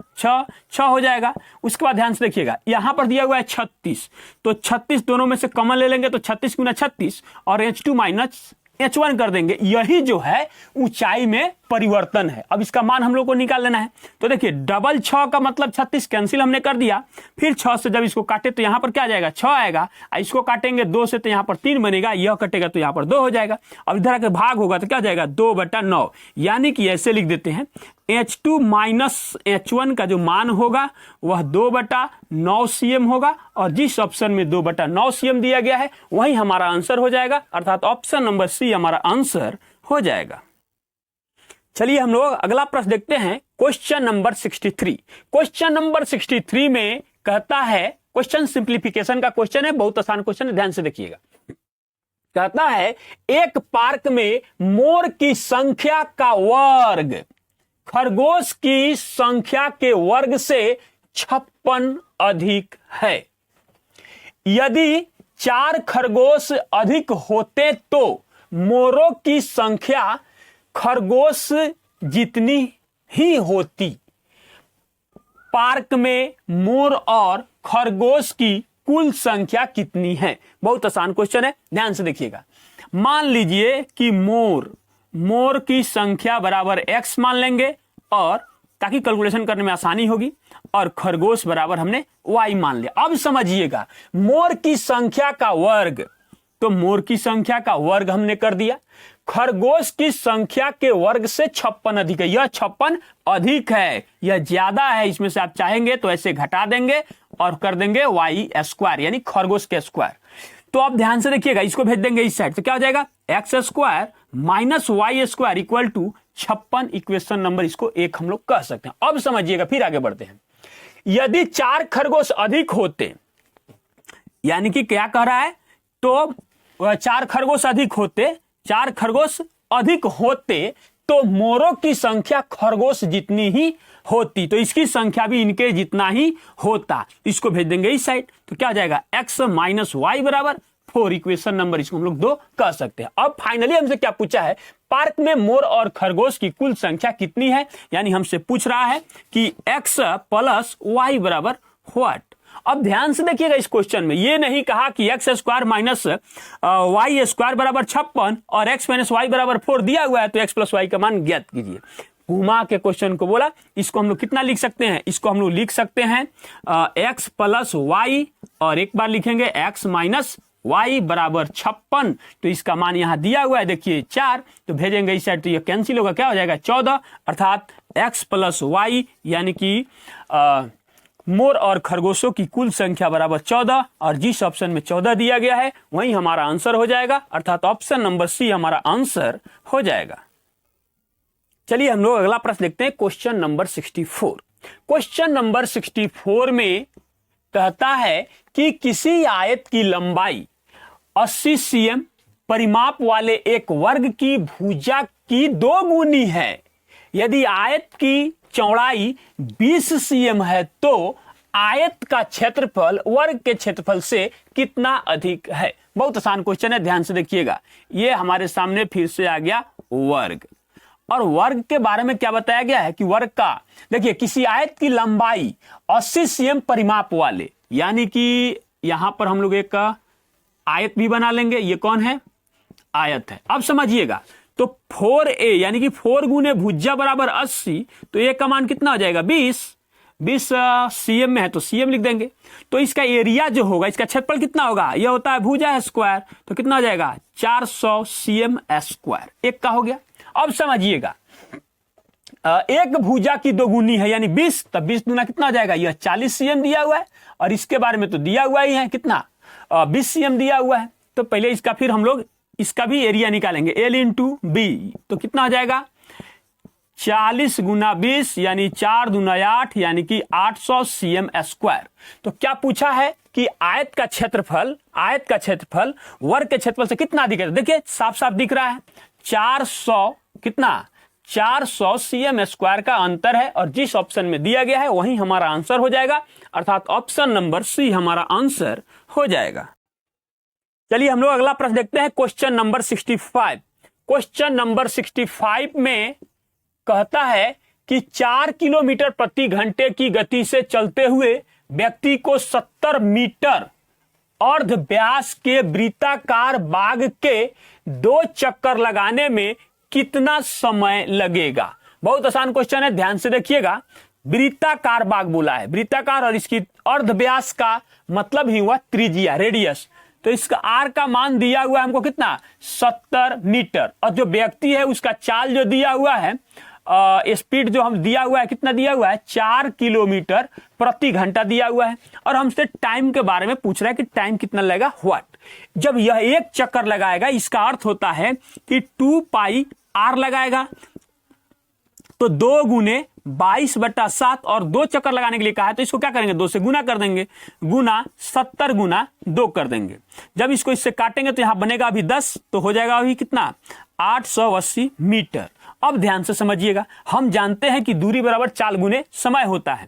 हो जाएगा। उसके बाद ध्यान से देखिएगा, यहां पर दिया हुआ है 36, तो 36 दोनों में से कॉमन ले लेंगे तो 36 गुना 36 और H2 माइनस H1 कर देंगे। यही जो है ऊंचाई में परिवर्तन है। अब इसका मान हम लोग को निकाल लेना है। तो देखिए डबल 6 का मतलब 36 कैंसिल हमने कर दिया, फिर 6 से जब इसको काटे तो यहां पर क्या जाएगा 6 आएगा, इसको काटेंगे 2 से तो यहां पर 3 बनेगा, यह कटेगा तो यहां पर 2 हो जाएगा। अब इधर आके भाग होगा तो क्या जाएगा 2/9, यानी कि ऐसे लिख देते हैं H2 माइनस H1 का जो मान होगा वह 2/9 cm होगा, और जिस ऑप्शन में 2/9 cm दिया गया है वही हमारा आंसर हो जाएगा, अर्थात ऑप्शन नंबर सी हमारा आंसर हो जाएगा। चलिए हम लोग अगला प्रश्न देखते हैं, क्वेश्चन नंबर 63। क्वेश्चन नंबर 63 में कहता है, क्वेश्चन सिंप्लीफिकेशन का क्वेश्चन है, बहुत आसान क्वेश्चन है, ध्यान से देखिएगा। कहता है एक पार्क में मोर की संख्या का वर्ग खरगोश की संख्या के वर्ग से 56 अधिक है। यदि 4 खरगोश अधिक होते तो मोरों की संख्या खरगोश जितनी ही होती। पार्क में मोर और खरगोश की कुल संख्या कितनी है। बहुत आसान क्वेश्चन है, ध्यान से देखिएगा। मान लीजिए कि मोर की संख्या बराबर x मान लेंगे, और ताकि कैलकुलेशन करने में आसानी होगी, और खरगोश बराबर हमने y मान लिया। अब समझिएगा, मोर की संख्या का वर्ग, तो मोर की संख्या का वर्ग हमने कर दिया, खरगोश की संख्या के वर्ग से 56 अधिक है। यह 56 अधिक है, यह ज्यादा है, इसमें से आप चाहेंगे तो ऐसे घटा देंगे और कर देंगे y स्क्वायर, यानी खरगोश के स्क्वायर। तो आप ध्यान से देखिएगा, इसको भेज देंगे इस साइड, तो क्या हो जाएगा x square minus y square equal to 56। Equation number इसको 1 हम लोग कह सकते हैं। अब समझिएगा, फिर आगे बढ़ते हैं। यदि 4 खरगोश अधिक होते, यानी कि क्या कह रहा है, तो 4 खरगोश अधिक होते, 4 खरगोश अधिक होते तो मोरों की संख्या खरगोश जितनी ही होती, तो इसकी संख्या भी इनके जितना ही होता। इसको भेज देंगे इस साइड, तो क्या हो जाएगा x माइनस वाई बराबर 4। इक्वेशन नंबर इसको हम लोग 2 कह सकते हैं। अब फाइनली हमसे क्या पूछा है, पार्क में मोर और खरगोश की कुल संख्या कितनी है, यानी हमसे पूछ रहा है कि x प्लस वाई बराबर व्हाट। अब ध्यान से देखिएगा, इस क्वेश्चन में ये नहीं कहा कि x square minus y square बराबर 56 और x माइनस वाई बराबर 4 दिया हुआ है तो x प्लस वाई का मान ज्ञात कीजिए। घुमा के क्वेश्चन को बोला। इसको हम लोग कितना लिख सकते हैं, इसको हम लोग लिख सकते हैं x प्लस वाई, और एक बार लिखेंगे x माइनस y बराबर 56। तो इसका मान यहां दिया हुआ है, देखिए 4, तो भेजेंगे इस साइड तो ये कैंसिल होगा, क्या हो जाएगा 14, अर्थात x प्लस वाई यानी कि मोर और खरगोशों की कुल संख्या बराबर 14, और जिस ऑप्शन में 14 दिया गया है वही हमारा आंसर हो जाएगा, अर्थात ऑप्शन नंबर सी हमारा आंसर हो जाएगा। चलिए हम लोग अगला प्रश्न देखते हैं, क्वेश्चन नंबर 64। क्वेश्चन नंबर 64 में कहता है कि किसी आयत की लंबाई 80 cm परिमाप वाले एक वर्ग की भुजा की 2 गुनी है। यदि आयत की चौड़ाई 20 cm है तो आयत का क्षेत्रफल वर्ग के क्षेत्रफल से कितना अधिक है। बहुत आसान क्वेश्चन है, ध्यान से देखिएगा। ये हमारे सामने फिर से आ गया वर्ग, और वर्ग के बारे में क्या बताया गया है कि वर्ग का, देखिए किसी आयत की लंबाई 80 cm परिमाप वाले, यानी कि यहां पर हम लोग एक आयत भी बना लेंगे। ये कौन है, आयत है। अब समझिएगा, तो 4a यानी कि 4 गुने भुजा बराबर 80, तो a का मान कितना हो जाएगा 20 cm में है तो cm लिख देंगे। तो इसका एरिया जो होगा, इसका क्षेत्रफल कितना होगा, यह होता है भुजा स्क्वायर, तो कितना हो जाएगा 400 cm स्क्वायर, एक का हो गया। अब समझिएगा, एक भुजा की 2 गुनी है यानी 20, तब 20 गुना कितना हो जाएगा, यह 40 cm दिया हुआ है, और इसके बारे में तो दिया हुआ ही है कितना 20 cm दिया हुआ है। तो पहले इसका फिर हम लोग इसका भी एरिया निकालेंगे, L इंटू बी, तो कितना हो जाएगा 40 गुना 20 यानी 4 दूना 8 यानी कि 800 cm स्क्वायर। तो क्या पूछा है कि आयत का क्षेत्रफल वर्ग के क्षेत्रफल से कितना अधिक है। देखिए साफ साफ दिख रहा है 400 कितना 400 cm स्क्वायर का अंतर है, और जिस ऑप्शन में दिया गया है वही हमारा आंसर हो जाएगा, अर्थात ऑप्शन नंबर सी हमारा आंसर हो जाएगा। चलिए हम लोग अगला प्रश्न देखते हैं, क्वेश्चन नंबर 65। क्वेश्चन नंबर 65 में कहता है कि 4 किलोमीटर प्रति घंटे की गति से चलते हुए व्यक्ति को 70 मीटर अर्ध व्यास के वृत्ताकार बाग के 2 चक्कर लगाने में कितना समय लगेगा। बहुत आसान क्वेश्चन है, ध्यान से देखिएगा। वृत्ताकार बाग बोला है, वृत्ताकार, और इसकी अर्ध व्यास का मतलब ही हुआ त्रिज्या, रेडियस। तो इसका आर का मान दिया हुआ है हमको कितना 70 मीटर, और जो व्यक्ति है उसका चाल जो दिया हुआ है, स्पीड जो हम दिया हुआ है कितना दिया हुआ है 4 किलोमीटर प्रति घंटा दिया हुआ है, और हमसे टाइम के बारे में पूछ रहा है कि टाइम कितना लगेगा व्हाट। जब यह एक चक्कर लगाएगा इसका अर्थ होता है कि 2 पाई आर लगाएगा, तो 2 गुने 22/7, और 2 चक्कर लगाने के लिए कहा है तो इसको क्या करेंगे 2 से गुना कर देंगे, गुना 70 गुना 2 कर देंगे। जब इसको इससे काटेंगे तो यहां बनेगा अभी 10, तो हो जाएगा अभी कितना 880 मीटर। अब ध्यान से समझिएगा, हम जानते हैं कि दूरी बराबर चाल गुने समय होता है,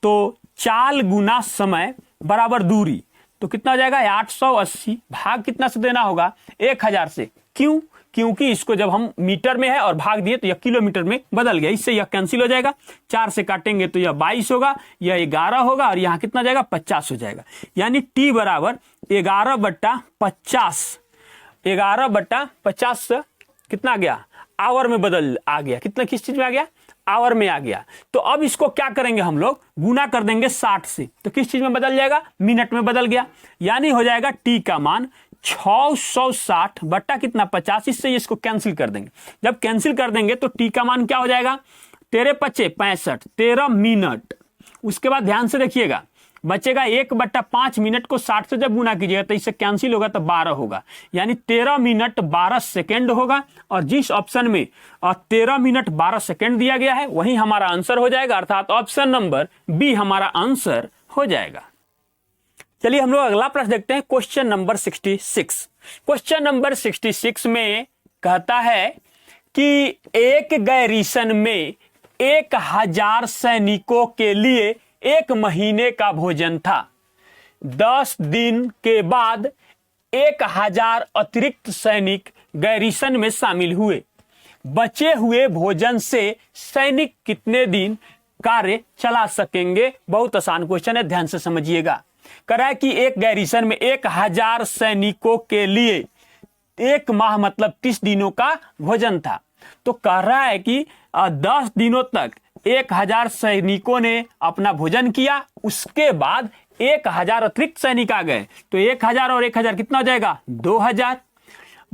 तो चाल गुना समय बराबर दूरी, तो कितना हो जाएगा 880 भाग कितना से देना होगा 1000 से। क्यों, क्योंकि इसको जब हम मीटर में है और भाग दिए तो यह किलोमीटर में बदल गया, इससे यह कैंसिल हो जाएगा। 4 से काटेंगे तो यह 22 होगा, यह 11 होगा, और यहां कितना जाएगा 50 हो जाएगा, यानी टी बराबर 11/50, 11/50 कितना आ गया आवर में बदल आ गया, कितना किस चीज में आ गया आवर में आ गया। तो अब इसको क्या करेंगे हम लोग गुना कर देंगे 60 से, तो किस चीज में बदल जाएगा मिनट में बदल गया, यानी हो जाएगा टी का मान 660 बट्टा कितना 50, इससे इसको कैंसिल कर देंगे। जब कैंसिल कर देंगे तो टी का मान क्या हो जाएगा 13 पचे 65, 13 मिनट। उसके बाद ध्यान से देखिएगा, बचेगा 1/5 मिनट को 60 से जब गुना कीजिएगा तो इससे कैंसिल होगा तो 12 होगा, यानी 13 मिनट 12 सेकेंड होगा, और जिस ऑप्शन में 13 मिनट 12 सेकेंड दिया गया है वही हमारा आंसर हो जाएगा, अर्थात ऑप्शन नंबर बी हमारा आंसर हो जाएगा। चलिए हम लोग अगला प्रश्न देखते हैं, क्वेश्चन नंबर 66। क्वेश्चन नंबर 66 में कहता है कि एक गैरीसन में 1000 सैनिकों के लिए 1 महीने का भोजन था। 10 दिन के बाद 1000 अतिरिक्त सैनिक गैरीसन में शामिल हुए। बचे हुए भोजन से सैनिक कितने दिन कार्य चला सकेंगे। बहुत आसान क्वेश्चन है, ध्यान से समझिएगा। कह रहा है कि एक गैरीसन में 1000 सैनिकों के लिए 1 माह मतलब 30 दिनों का भोजन था। तो कह रहा है कि 10 दिनों तक 1000 सैनिकों ने अपना भोजन किया, उसके बाद 1000 अतिरिक्त सैनिक आ गए, तो 1000 और 1000 कितना हो जाएगा 2000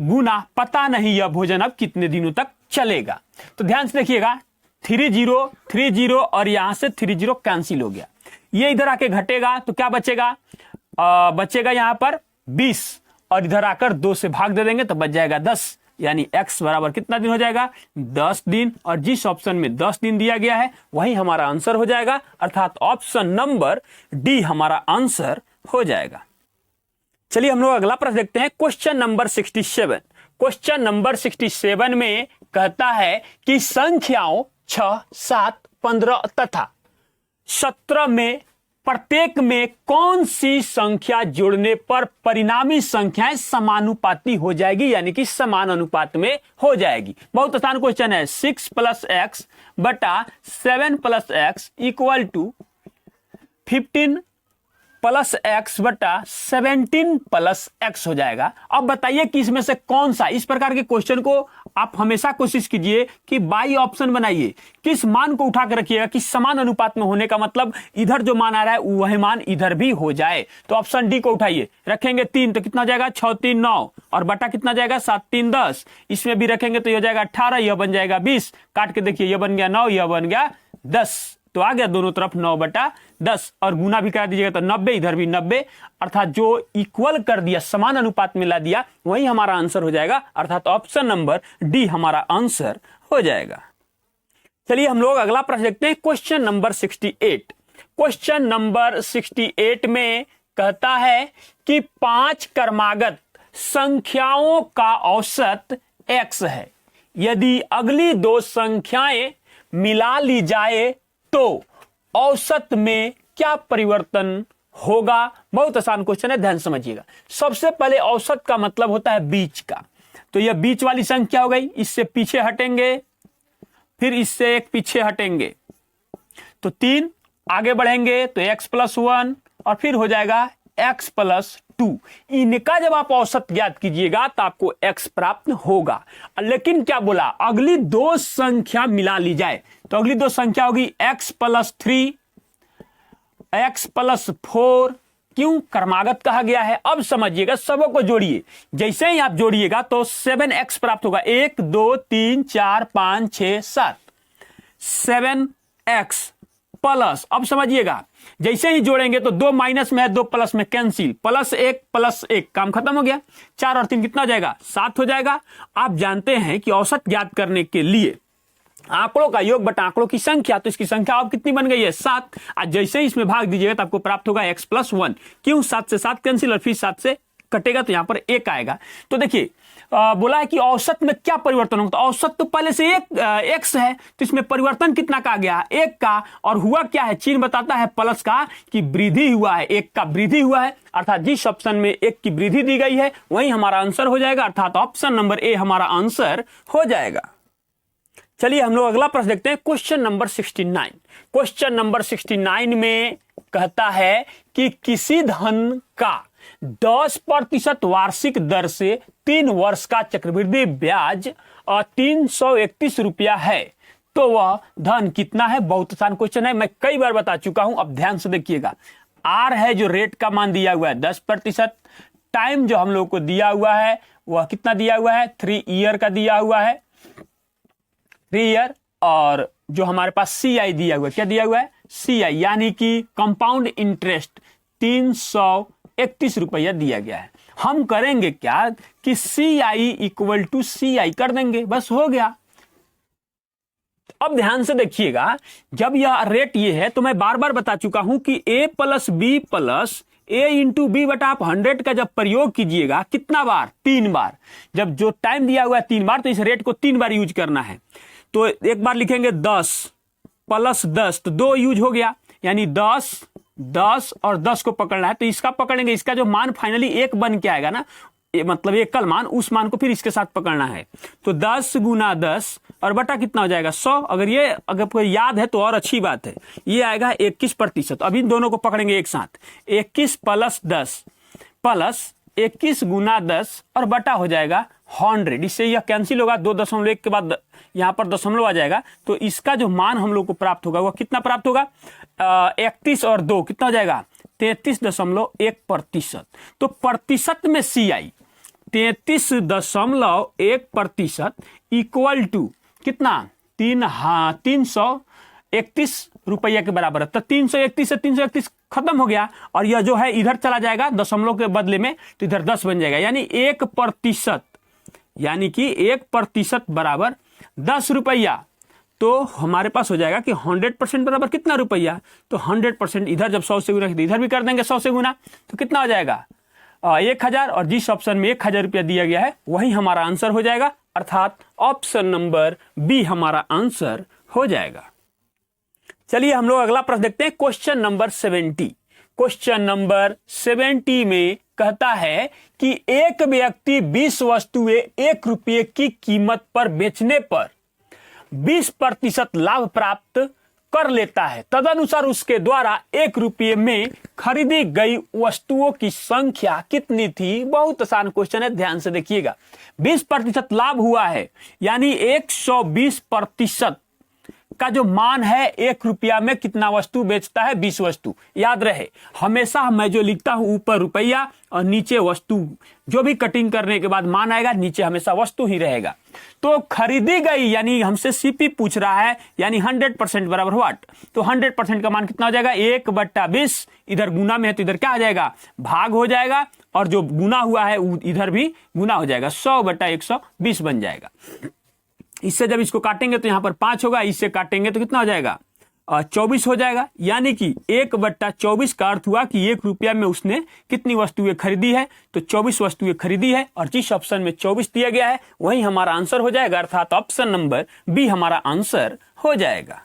गुना पता नहीं यह भोजन अब कितने दिनों तक चलेगा। तो ध्यान से देखिएगा 30 और यहां से 30 कैंसिल हो गया, ये इधर आके घटेगा तो क्या बचेगा, बचेगा यहां पर 20 और इधर आकर 2 से भाग दे देंगे तो बच जाएगा 10, यानी x बराबर कितना दिन हो जाएगा 10 दिन, और जिस ऑप्शन में 10 दिन दिया गया है वही हमारा आंसर हो जाएगा, अर्थात ऑप्शन नंबर डी हमारा आंसर हो जाएगा। चलिए हम लोग अगला प्रश्न देखते हैं, क्वेश्चन नंबर 67। क्वेश्चन नंबर 67 में कहता है कि संख्याओं 6, 7, 15 तथा 17 में प्रत्येक में कौन सी संख्या जोड़ने पर परिणामी संख्याएं समानुपाती हो जाएगी, यानी कि समान अनुपात में हो जाएगी। बहुत आसान क्वेश्चन है, 6 + x बटा 7 + x इक्वल टू 15 + x बटा 17 + x हो जाएगा। अब बताइए कि इसमें से कौन सा, इस प्रकार के क्वेश्चन को आप हमेशा कोशिश कीजिए कि बाई ऑप्शन बनाइए, किस मान को उठा कर रखिएगा कि समान अनुपात में होने का मतलब इधर जो मान आ रहा है वही मान इधर भी हो जाए। तो ऑप्शन डी को उठाइए, रखेंगे 3 तो कितना हो जाएगा 6 3 9 और बटा कितना जाएगा 7 3 10, इसमें भी रखेंगे तो यह हो जाएगा 18, यह बन जाएगा 20, काट के देखिए यह बन गया 9, यह बन गया 10, तो आ गया दोनों तरफ 9/10 और गुना भी करा दीजिएगा तो 90, इधर भी 90, अर्थात जो इक्वल कर दिया समान अनुपात में ला दिया वही हमारा आंसर हो जाएगा, अर्थात ऑप्शन नंबर डी हमारा आंसर हो जाएगा। चलिए हम लोग अगला प्रश्न देखते हैं, क्वेश्चन नंबर 68। क्वेश्चन नंबर 68 में कहता है कि 5 क्रमागत संख्याओं का औसत x है, यदि अगली 2 संख्याएं मिला ली जाए तो औसत में क्या परिवर्तन होगा। बहुत आसान क्वेश्चन है, ध्यान समझिएगा। सबसे पहले औसत का मतलब होता है बीच का, तो यह बीच वाली संख्या हो गई, इससे पीछे हटेंगे, फिर इससे एक पीछे हटेंगे तो 3 आगे बढ़ेंगे तो x + 1 और फिर हो जाएगा x + 2। इनका जब आप औसत ज्ञात कीजिएगा तो आपको x प्राप्त होगा। लेकिन क्या बोला, अगली 2 संख्या मिला ली जाए, तो अगली 2 संख्या होगी x + 3, x + 4। क्यों क्रमागत कहा गया है, अब समझिएगा, सबों को जोड़िए, जैसे ही आप जोड़िएगा तो 7x प्राप्त होगा, 1 2 3 4 5 6 7, 7x प्लस, अब समझिएगा जैसे ही जोड़ेंगे तो 2 माइनस में है, 2 प्लस में कैंसिल, +1 काम खत्म हो गया, 4 और 3 कितना हो जाएगा 7 हो जाएगा। आप जानते हैं कि औसत ज्ञात करने के लिए आंकड़ों का योग बटा आंकड़ों की संख्या, तो इसकी संख्या अब कितनी बन गई है 7, आज जैसे ही इसमें भाग दीजिएगा तो आपको प्राप्त होगा x + 1। क्यों, 7 से 7 कैंसिल और फिर 7 से कटेगा तो यहां पर 1 आएगा। तो देखिए बोला है कि औसत में क्या परिवर्तन होगा, तो औसत तो पहले से x है, तो इसमें परिवर्तन कितना का आ गया 1 का, और हुआ क्या है, चिन्ह बताता है प्लस का कि वृद्धि हुआ है, 1 का वृद्धि हुआ है, अर्थात जिस ऑप्शन में 1 की वृद्धि दी गई है वही हमारा आंसर हो जाएगा, अर्थात ऑप्शन नंबर ए हमारा आंसर हो जाएगा। चलिए हम लोग अगला प्रश्न देखते हैं, क्वेश्चन नंबर 69। क्वेश्चन नंबर 69 में कहता है कि किसी धन का 10% वार्षिक दर से 3 वर्ष का चक्रवृद्धि ब्याज 331 रुपया है, तो वह धन कितना है। बहुत आसान क्वेश्चन है, मैं कई बार बता चुका हूं, अब ध्यान से देखिएगा। आर है जो रेट का मान दिया हुआ है 10%, टाइम जो हम लोग को दिया हुआ है वह कितना दिया हुआ है 3 ईयर का दिया हुआ है, 3 ईयर, और जो हमारे पास CI दिया हुआ है, क्या दिया हुआ है CI, यानी कि कंपाउंड इंटरेस्ट 331 रुपया दिया गया है। हम करेंगे क्या कि CI = CI कर देंगे, बस हो गया। अब ध्यान से देखिएगा, जब यह रेट ये है तो मैं बार बार बता चुका हूं कि A + B + A × B बटा आप 100 का जब प्रयोग कीजिएगा कितना बार 3 बार, जब जो टाइम दिया हुआ है 3 बार, तो इस रेट को 3 बार यूज करना है। तो एक बार लिखेंगे 10 + 10 तो 2 यूज हो गया, यानी 10 10 और 10 को पकड़ना है, तो इसका पकड़ेंगे, इसका जो मान फाइनली 1 बन के आएगा ना, मतलब एकल मान, उस मान को फिर इसके साथ पकड़ना है। तो 10 × 10 और बटा कितना हो जाएगा 100। अगर आपको याद है तो और अच्छी बात है, ये आएगा 21%। अब इन दोनों को पकड़ेंगे एक साथ, 21 + 10 + 21 गुना 10 और बटा हो जाएगा 100। इससे यह कैंसिल होगा, 2.1 के बाद यहाँ पर दशमलव आ जाएगा, तो इसका जो मान हम लोग को प्राप्त होगा वह कितना प्राप्त होगा, 31 और 2 कितना हो जाएगा, 33.1%। तो प्रतिशत में CI 33.1% इक्वल टू कितना, 331 रुपया के बराबर है। तो 331 से 331 खत्म हो गया, और यह जो है इधर चला जाएगा दशमलव के बदले में, तो इधर 10 बन जाएगा, यानी 1%, यानी कि 1% बराबर 10 रुपया। तो हमारे पास हो जाएगा कि 100% बराबर कितना रुपया, तो 100% इधर जब 100 से गुना इधर भी कर देंगे 100 से गुना, तो कितना हो जाएगा 1000, और जिस ऑप्शन में 1000 रुपया दिया गया है वही हमारा आंसर हो जाएगा, अर्थात ऑप्शन नंबर बी हमारा आंसर हो जाएगा। चलिए हम लोग अगला प्रश्न देखते हैं, क्वेश्चन नंबर 70। क्वेश्चन नंबर 70 में कहता है कि एक व्यक्ति 20 वस्तुएं 1 रुपये की कीमत पर बेचने पर 20% लाभ प्राप्त कर लेता है, तदनुसार उसके द्वारा 1 रुपये में खरीदी गई वस्तुओं की संख्या कितनी थी। बहुत आसान क्वेश्चन है, ध्यान से देखिएगा। 20% लाभ हुआ है, यानी 120% का जो मान है 1 रुपया में कितना वस्तु बेचता है, 20 वस्तु। याद रहे हमेशा मैं जो लिखता हूं ऊपर रुपया और नीचे वस्तु, जो भी कटिंग करने के बाद मान आएगा नीचे हमेशा वस्तु ही रहेगा। तो खरीदी गई यानी हमसे CP पूछ रहा है, यानी 100% बराबर व्हाट, तो 100% का मान कितना हो जाएगा, 1/20। इधर गुना में है तो इधर क्या आ जाएगा, भाग हो जाएगा, और जो गुना हुआ है इधर भी गुना हो जाएगा, 100/120 बन जाएगा। इससे जब इसको काटेंगे तो यहां पर 5 होगा, इससे काटेंगे तो कितना हो जाएगा, 24 हो जाएगा। यानी कि 1/24 का अर्थ हुआ कि 1 रुपया में उसने कितनी वस्तुएं खरीदी है, तो 24 वस्तुएं खरीदी है, और जिस ऑप्शन में 24 दिया गया है वही हमारा आंसर हो जाएगा, अर्थात ऑप्शन नंबर बी हमारा आंसर हो जाएगा।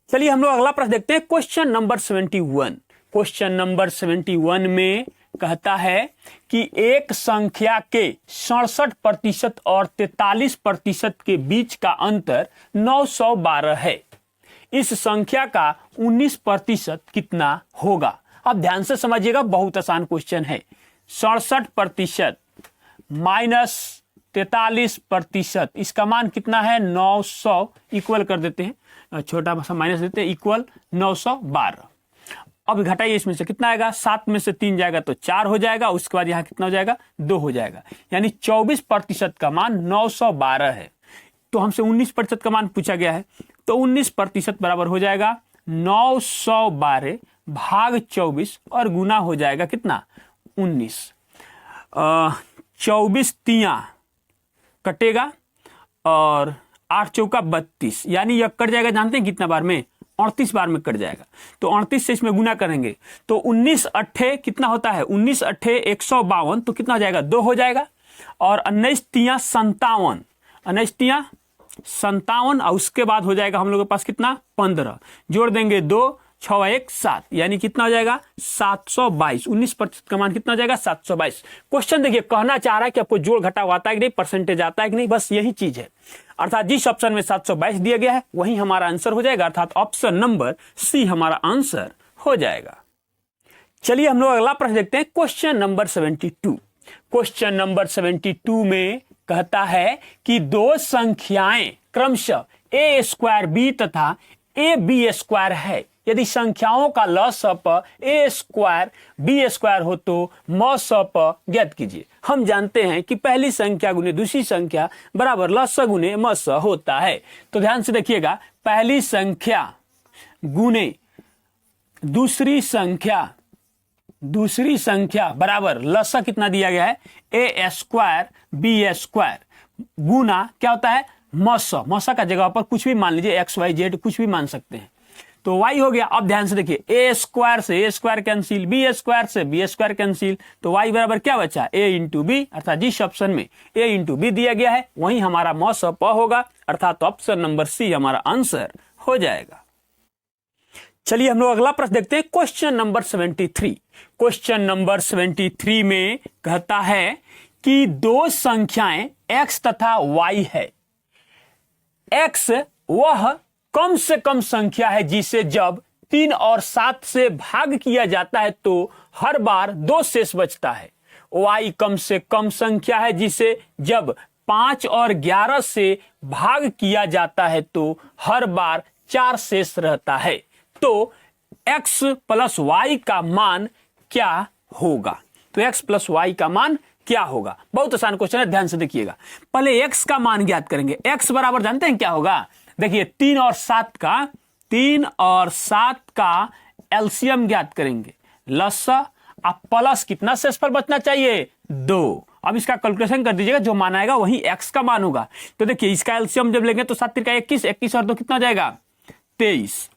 चलिए हम लोग अगला प्रश्न देखते हैं, क्वेश्चन नंबर 71। क्वेश्चन नंबर 71 में कहता है कि एक संख्या के 67% और 43% के बीच का अंतर 912 है। इस संख्या का 19% कितना होगा। अब ध्यान से समझिएगा, बहुत आसान क्वेश्चन है। 67% माइनस 43%, इसका मान कितना है, 900, इक्वल कर देते हैं, छोटा सा माइनस देते हैं, इक्वल 912। अब घटाइए, इसमें से कितना आएगा, 7 में से 3 जाएगा तो 4 हो जाएगा, उसके बाद यहां कितना हो जाएगा, 2 हो जाएगा, यानी 24% का मान 912 है। तो हमसे 19% का मान पूछा गया है, तो 19% बराबर हो जाएगा 912 भाग 24 और गुना हो जाएगा कितना, 19। 24 तियां कटेगा और 8 चौका 32, यानी यह कट जाएगा, जानते हैं कितना बार में, 38 बार में कट जाएगा। तो 38 से इसमें गुना करेंगे तो 19 अट्ठे कितना होता है, 19 अट्ठे 152, तो कितना हो जाएगा, 2 हो जाएगा। और 19 तियां 57, 19 तियां 57, और उसके बाद हो जाएगा हम लोग के पास कितना, 15, जोड़ देंगे 2, 6 1 7, यानी कितना हो जाएगा, 722। 19% का मान कितना हो जाएगा, 722। क्वेश्चन देखिए, कहना चाह रहा है कि आपको जोड़ घटाव आता है कि नहीं, परसेंटेज आता है कि नहीं, बस यही चीज है। अर्थात जिस ऑप्शन में 722 दिया गया है वही हमारा आंसर हो जाएगा, अर्थात ऑप्शन नंबर सी हमारा आंसर हो जाएगा। चलिए हम लोग अगला प्रश्न देखते हैं, क्वेश्चन नंबर 72। क्वेश्चन नंबर 72 में कहता है कि दो संख्याएं क्रमशः a² b तथा ab² है। यदि संख्याओं का लसअप a² b² हो तो मसअप ज्ञात कीजिए। हम जानते हैं कि पहली संख्या गुने दूसरी संख्या बराबर लस गुने मस होता है। तो ध्यान से देखिएगा, पहली संख्या गुने दूसरी संख्या बराबर लस कितना दिया गया है, a² b² गुना क्या होता है, मसा का जगह पर कुछ भी मान लीजिए, x y z कुछ भी मान सकते हैं, तो y हो गया। अब ध्यान से देखिए, a² से a² कैंसिल, b² से b² कैंसिल, तो y बराबर क्या बचा, a इंटू बी, अर्थात जिस ऑप्शन में a इंटू बी दिया गया है वही हमारा मस प होगा, अर्थात ऑप्शन नंबर सी हमारा आंसर हो जाएगा। चलिए हम लोग अगला प्रश्न देखते हैं, क्वेश्चन नंबर 73। क्वेश्चन नंबर 73 में कहता है कि दो संख्याएं x तथा y है। x वह कम से कम संख्या है जिसे जब 3 और 7 से भाग किया जाता है तो हर बार 2 शेष बचता है। y कम से कम संख्या है जिसे जब 5 और 11 से भाग किया जाता है तो हर बार 4 शेष रहता है। तो x प्लस वाई का मान क्या होगा? तो x प्लस वाई का मान क्या होगा? बहुत आसान क्वेश्चन है, ध्यान से देखिएगा। पहले x का मान ज्ञात करेंगे। x बराबर जानते हैं क्या होगा? देखिए 3 और 7 का एलसीएम ज्ञात करेंगे, लसा अब प्लस कितना शेषफल बचना चाहिए? 2। अब इसका कैलकुलेशन कर दीजिएगा, जो मान आएगा वही x का मान होगा। तो देखिए इसका एलसीएम जब लेंगे तो 7 3 का 21, 21 और 2 कितना हो जाएगा? 23।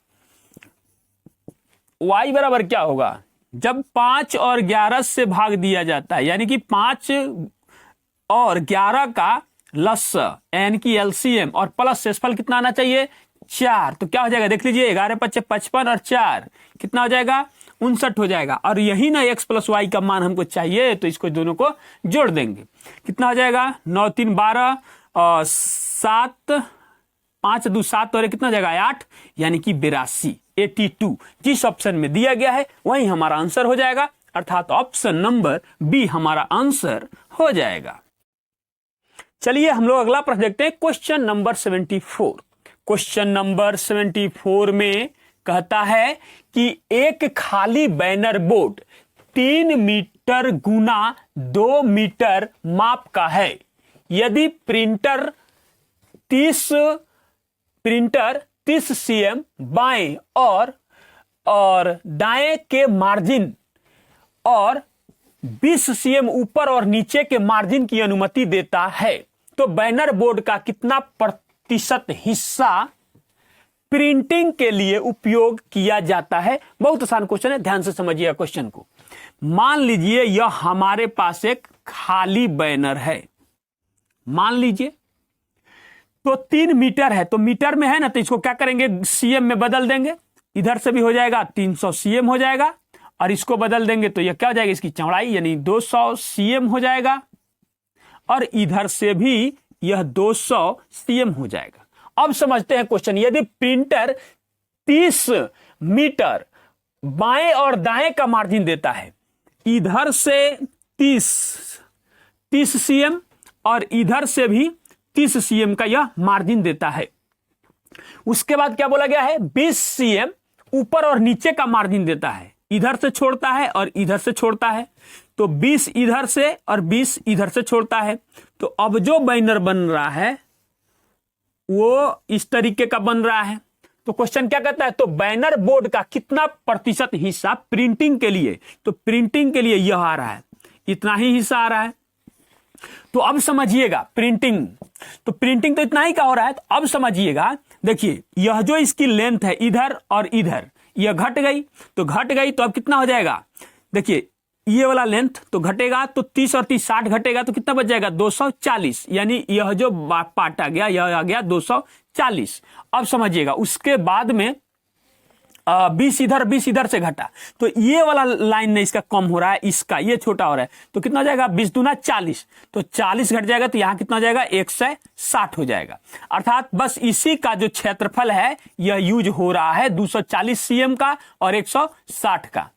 y बराबर क्या होगा? जब 5 और 11 से भाग दिया जाता है, यानी कि 5 और 11 का लसा यानी कि एलसीएम और प्लस शेषफल कितना आना चाहिए? 4। तो क्या हो जाएगा? देख लीजिए 11 × 5 = 55 और 4 कितना हो जाएगा? 59 हो जाएगा। और यही ना x प्लस वाई का मान हमको चाहिए, तो इसको दोनों को जोड़ देंगे। कितना हो जाएगा? 9 3 12 और 7 5 2 7 और कितना हो जाएगा? 8 यानी कि 82, 82 जिस ऑप्शन में दिया गया है वही हमारा आंसर हो जाएगा, अर्थात ऑप्शन नंबर बी हमारा आंसर हो जाएगा। चलिए हम लोग अगला प्रश्न देखते हैं, क्वेश्चन नंबर 74। क्वेश्चन नंबर 74 में कहता है कि एक खाली बैनर बोर्ड 3 मीटर गुना 2 मीटर माप का है। यदि प्रिंटर 30 cm बाएं और दाएं के मार्जिन और 20 cm ऊपर और नीचे के मार्जिन की अनुमति देता है, तो बैनर बोर्ड का कितना प्रतिशत हिस्सा प्रिंटिंग के लिए उपयोग किया जाता है? बहुत आसान क्वेश्चन है, ध्यान से समझिएगा क्वेश्चन को। मान लीजिए यह हमारे पास एक खाली बैनर है, मान लीजिए तो 3 मीटर है, तो मीटर में है ना, तो इसको क्या करेंगे? सीएम में बदल देंगे। इधर से भी हो जाएगा 300 सीएम हो जाएगा, और इसको बदल देंगे तो यह क्या हो जाएगा? इसकी चौड़ाई यानी 200 सीएम हो जाएगा, और इधर से भी यह 200 सीएम हो जाएगा। अब समझते हैं क्वेश्चन। यदि प्रिंटर 30 मीटर बाएं और दाएं का मार्जिन देता है, इधर से 30 सीएम और इधर से भी 30 सीएम का यह मार्जिन देता है, उसके बाद क्या बोला गया है? 20 सीएम ऊपर और नीचे का मार्जिन देता है, इधर से छोड़ता है और इधर से छोड़ता है, तो 20 इधर से और 20 इधर से छोड़ता है। तो अब जो बैनर बन रहा है वो इस तरीके का बन रहा है। तो क्वेश्चन क्या कहता है? तो बैनर बोर्ड का कितना प्रतिशत हिस्सा प्रिंटिंग के लिए, तो प्रिंटिंग के लिए यह आ रहा है, इतना ही हिस्सा आ रहा है। तो अब समझिएगा प्रिंटिंग, तो प्रिंटिंग तो इतना ही का हो रहा है। तो अब समझिएगा, देखिए यह जो इसकी लेंथ है इधर और इधर, यह घट गई, तो घट गई तो अब कितना हो जाएगा? देखिए ये वाला लेंथ तो घटेगा, तो 30 और 30 60 घटेगा, तो कितना बच जाएगा? 240, यानी यह जो पार्ट आ गया यह आ गया 240। अब समझिएगा उसके बाद में 20 इधर से घटा, तो ये वाला लाइन ने इसका कम हो रहा है, इसका ये छोटा हो रहा है, तो कितना हो जाएगा? 20 दूना 40, तो 40 घट जाएगा, तो यहां कितना हो जाएगा? 160 हो जाएगा। अर्थात बस इसी का जो क्षेत्रफल है यह यूज हो रहा है 240 सीएम का और 160 का।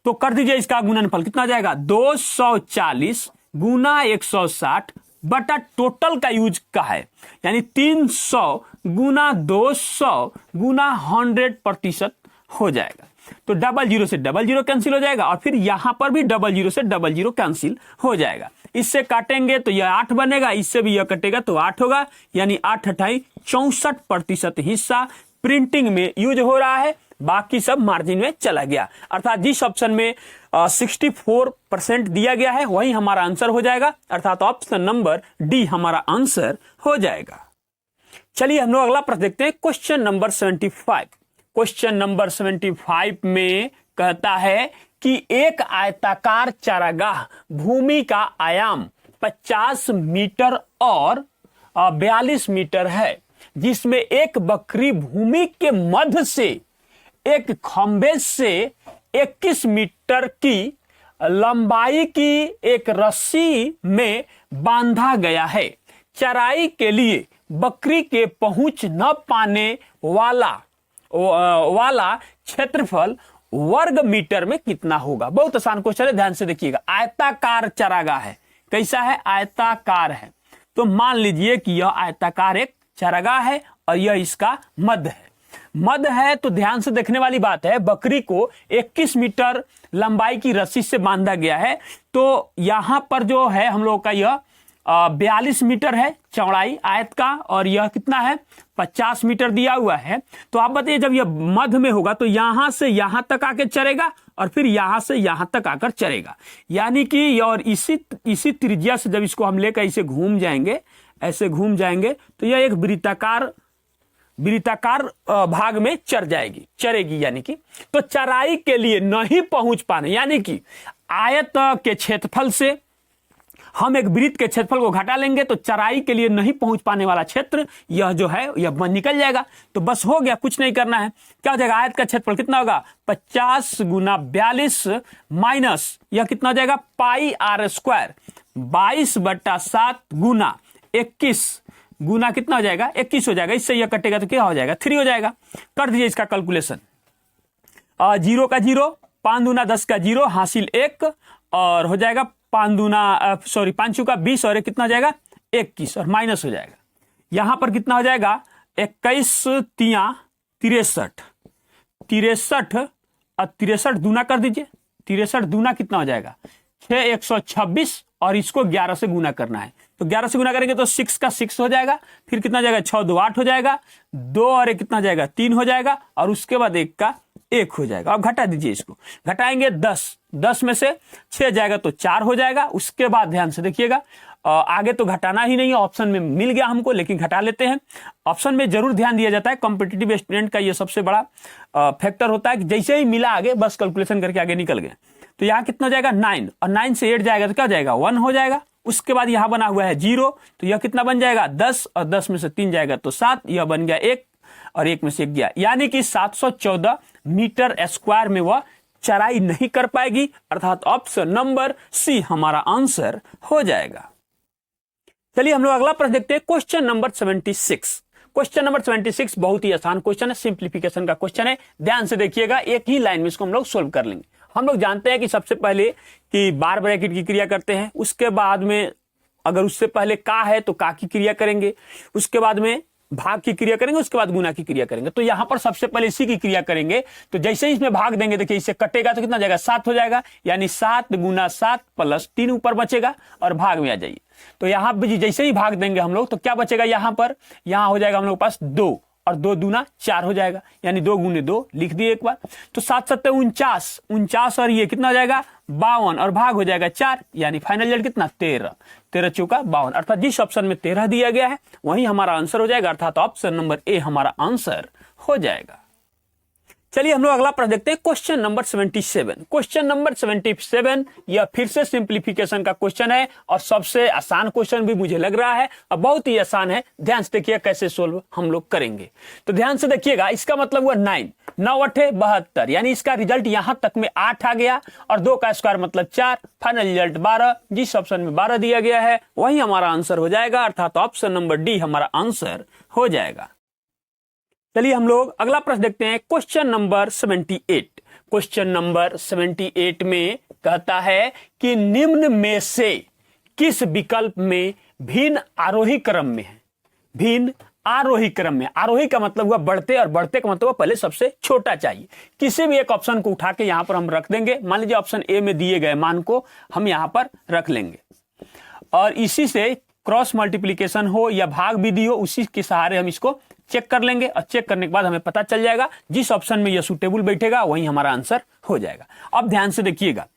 तो कर दीजिए इसका गुणनफल, कितना हो जाएगा? 240 गुना 160 बटा टोटल का यूज का है, यानी 300 गुना 200 गुना 100% हो जाएगा। तो 00 से 00 कैंसिल हो जाएगा, और फिर यहां पर भी 00 से 00 कैंसिल हो जाएगा। इससे काटेंगे तो यह 8 बनेगा, इससे भी यह कटेगा तो 8 होगा, यानी 8 8 64% हिस्सा प्रिंटिंग में यूज हो रहा है, बाकी सब मार्जिन में चला गया। अर्थात जिस ऑप्शन में 64% दिया गया है वही हमारा आंसर हो जाएगा, अर्थात ऑप्शन नंबर डी हमारा आंसर हो जाएगा। चलिए हम लोग अगला प्रश्न देखते हैं, क्वेश्चन नंबर 75। क्वेश्चन नंबर 75 में कहता है कि एक आयताकार चारागाह भूमि का आयाम 50 मीटर और 42 मीटर है, जिसमें एक बकरी भूमि के मध्य से एक खंभे से 21 मीटर की लंबाई की एक रस्सी में बांधा गया है। चराई के लिए बकरी के पहुंच न पाने वाला क्षेत्रफल वर्ग मीटर में कितना होगा। बहुत आसान क्वेश्चन है, ध्यान से देखिएगा। आयताकार चरागाह है, कैसा है, आयताकार है। तो मान लीजिए कि यह आयताकार एक चरागाह है और यह इसका मध्य है। मध्य है तो ध्यान से देखने वाली बात है, बकरी को 21 मीटर लंबाई की रस्सी से बांधा गया है। तो यहां पर जो है हम लोग का यह 42 मीटर है चौड़ाई आयत का, और यह कितना है, 50 मीटर दिया हुआ है। तो आप बताइए जब यह मध्य में होगा तो यहां से यहां तक आके चरेगा और फिर यहां से यहां तक आकर चरेगा, यानी कि और इसी त्रिज्या से जब इसको हम लेकर इसे घूम जाएंगे, ऐसे घूम जाएंगे, तो यह एक वृत्ताकार भाग में चरेगी, यानी कि तो चराई के लिए नहीं पहुंच पाने, यानी कि आयत के क्षेत्रफल से हम एक वृत्त के क्षेत्रफल को घटा लेंगे तो चराई के लिए नहीं पहुंच पाने वाला क्षेत्र यह जो है यह निकल जाएगा। तो बस हो गया, कुछ नहीं करना है। क्या हो जाएगा, आयत का क्षेत्रफल कितना होगा, 50 गुना 42 माइनस यह कितना हो जाएगा, पाई आर स्क्वायर 22/7 गुना 21 गुना कितना हो जाएगा, 21 हो जाएगा। इससे यह कटेगा तो क्या हो जाएगा, 3 हो जाएगा। कर दीजिए इसका कैलकुलेशन। 0 का 0, 5 दूना 10 का 0, हासिल 1, और हो जाएगा 5 चुका 20 और कितना हो जाएगा 21, और माइनस हो जाएगा। यहां पर कितना हो जाएगा, 21 तिया 63, 63 और 63 दूना कर दीजिए। 63 दूना कितना हो जाएगा, 6 126, और इसको 11 से गुना करना है। तो 11 से गुना करेंगे तो 6 का 6 हो जाएगा, फिर कितना जाएगा, 6 2 8 हो जाएगा, 2 और 1 कितना जाएगा, 3 हो जाएगा, और उसके बाद 1 का 1 हो जाएगा। अब घटा दीजिए इसको, घटाएंगे 10 में से 6 जाएगा तो 4 हो जाएगा। उसके बाद ध्यान से देखिएगा, आगे तो घटाना ही नहीं है, ऑप्शन में मिल गया हमको, लेकिन घटा लेते हैं। ऑप्शन में जरूर ध्यान दिया जाता है, कॉम्पिटिटिव स्टूडेंट का ये सबसे बड़ा फैक्टर होता है कि जैसे ही मिला आगे बस कैलकुलेशन करके आगे निकल गए। तो यहाँ कितना जाएगा 9, और 9 से 8 जाएगा तो क्या जाएगा 1 हो जाएगा। उसके बाद यहां बना हुआ है 0, तो यह कितना बन जाएगा 10, और 10 में से 3 जाएगा तो 7, यह बन गया 1, और 1 में से 1 गया, यानी कि 714 मीटर स्क्वायर में वह चराई नहीं कर पाएगी, अर्थात ऑप्शन नंबर सी हमारा आंसर हो जाएगा। चलिए हम लोग अगला प्रश्न देखते हैं, क्वेश्चन नंबर 76। क्वेश्चन नंबर 76 बहुत ही आसान क्वेश्चन है, सिंप्लीफिकेशन का क्वेश्चन है। ध्यान से देखिएगा, एक ही लाइन में इसको हम लोग सोल्व कर लेंगे। हम लोग जानते हैं कि सबसे पहले कि बार ब्रैकेट की क्रिया करते हैं, उसके बाद में अगर उससे पहले का है तो का की क्रिया करेंगे, उसके बाद में भाग की क्रिया करेंगे, उसके बाद गुना की क्रिया करेंगे। तो यहां पर सबसे पहले इसी की क्रिया करेंगे। तो जैसे ही इसमें भाग देंगे, देखिए इससे कटेगा तो कितना जाएगा 7 हो जाएगा, यानी 7 गुना 7 प्लस 3 ऊपर बचेगा, और भाग में आ जाइए। तो यहां पर जैसे ही भाग देंगे हम लोग तो क्या बचेगा, यहां हो जाएगा हम लोग पास 2, और 2 दूना 4 हो जाएगा, यानी 2 गुने 2 लिख दिए एक बार। तो 7 7 49, और ये कितना हो जाएगा 52, और भाग हो जाएगा 4, यानी फाइनल रिजल्ट कितना 13 चौका 52, अर्थात जिस ऑप्शन में 13 दिया गया है वही हमारा आंसर हो जाएगा, अर्थात ऑप्शन नंबर ए हमारा आंसर हो जाएगा। चलिए हम लोग अगला प्रश्न देखते हैं, क्वेश्चन नंबर 77। क्वेश्चन नंबर 77 यह फिर से सिंप्लीफिकेशन का क्वेश्चन है, और सबसे आसान क्वेश्चन भी मुझे लग रहा है, और बहुत ही आसान है। ध्यान से देखिए कैसे सोल्व हम लोग करेंगे। तो ध्यान से देखिएगा, इसका मतलब हुआ 9 9 8 72, यानी इसका रिजल्ट यहां तक में 8 आ गया, और 2 का स्क्वायर मतलब 4, फाइनल रिजल्ट 12। जिस ऑप्शन में 12 दिया गया है वही हमारा आंसर हो जाएगा, अर्थात ऑप्शन नंबर डी हमारा आंसर हो जाएगा। चलिए हम लोग अगला प्रश्न देखते हैं, क्वेश्चन नंबर 78। क्वेश्चन नंबर 78 में कहता है कि निम्न में से किस विकल्प में भिन्न आरोही क्रम में है, भिन्न आरोही क्रम में। आरोही का मतलब हुआ बढ़ते, और बढ़ते का मतलब हुआ पहले सबसे छोटा चाहिए। किसी भी एक ऑप्शन को उठा के यहां पर हम रख देंगे। मान लीजिए ऑप्शन ए में दिए गए मान को हम यहां पर रख लेंगे, और इसी से क्रॉस मल्टीप्लीकेशन हो या भाग विधि हो, उसी के सहारे हम इसको चेक कर लेंगे, और चेक करने के बाद हमें पता चल जाएगा जिस ऑप्शन में यह सूटेबल बैठेगा वही हमारा आंसर हो जाएगा। अब ध्यान से देखिएगा,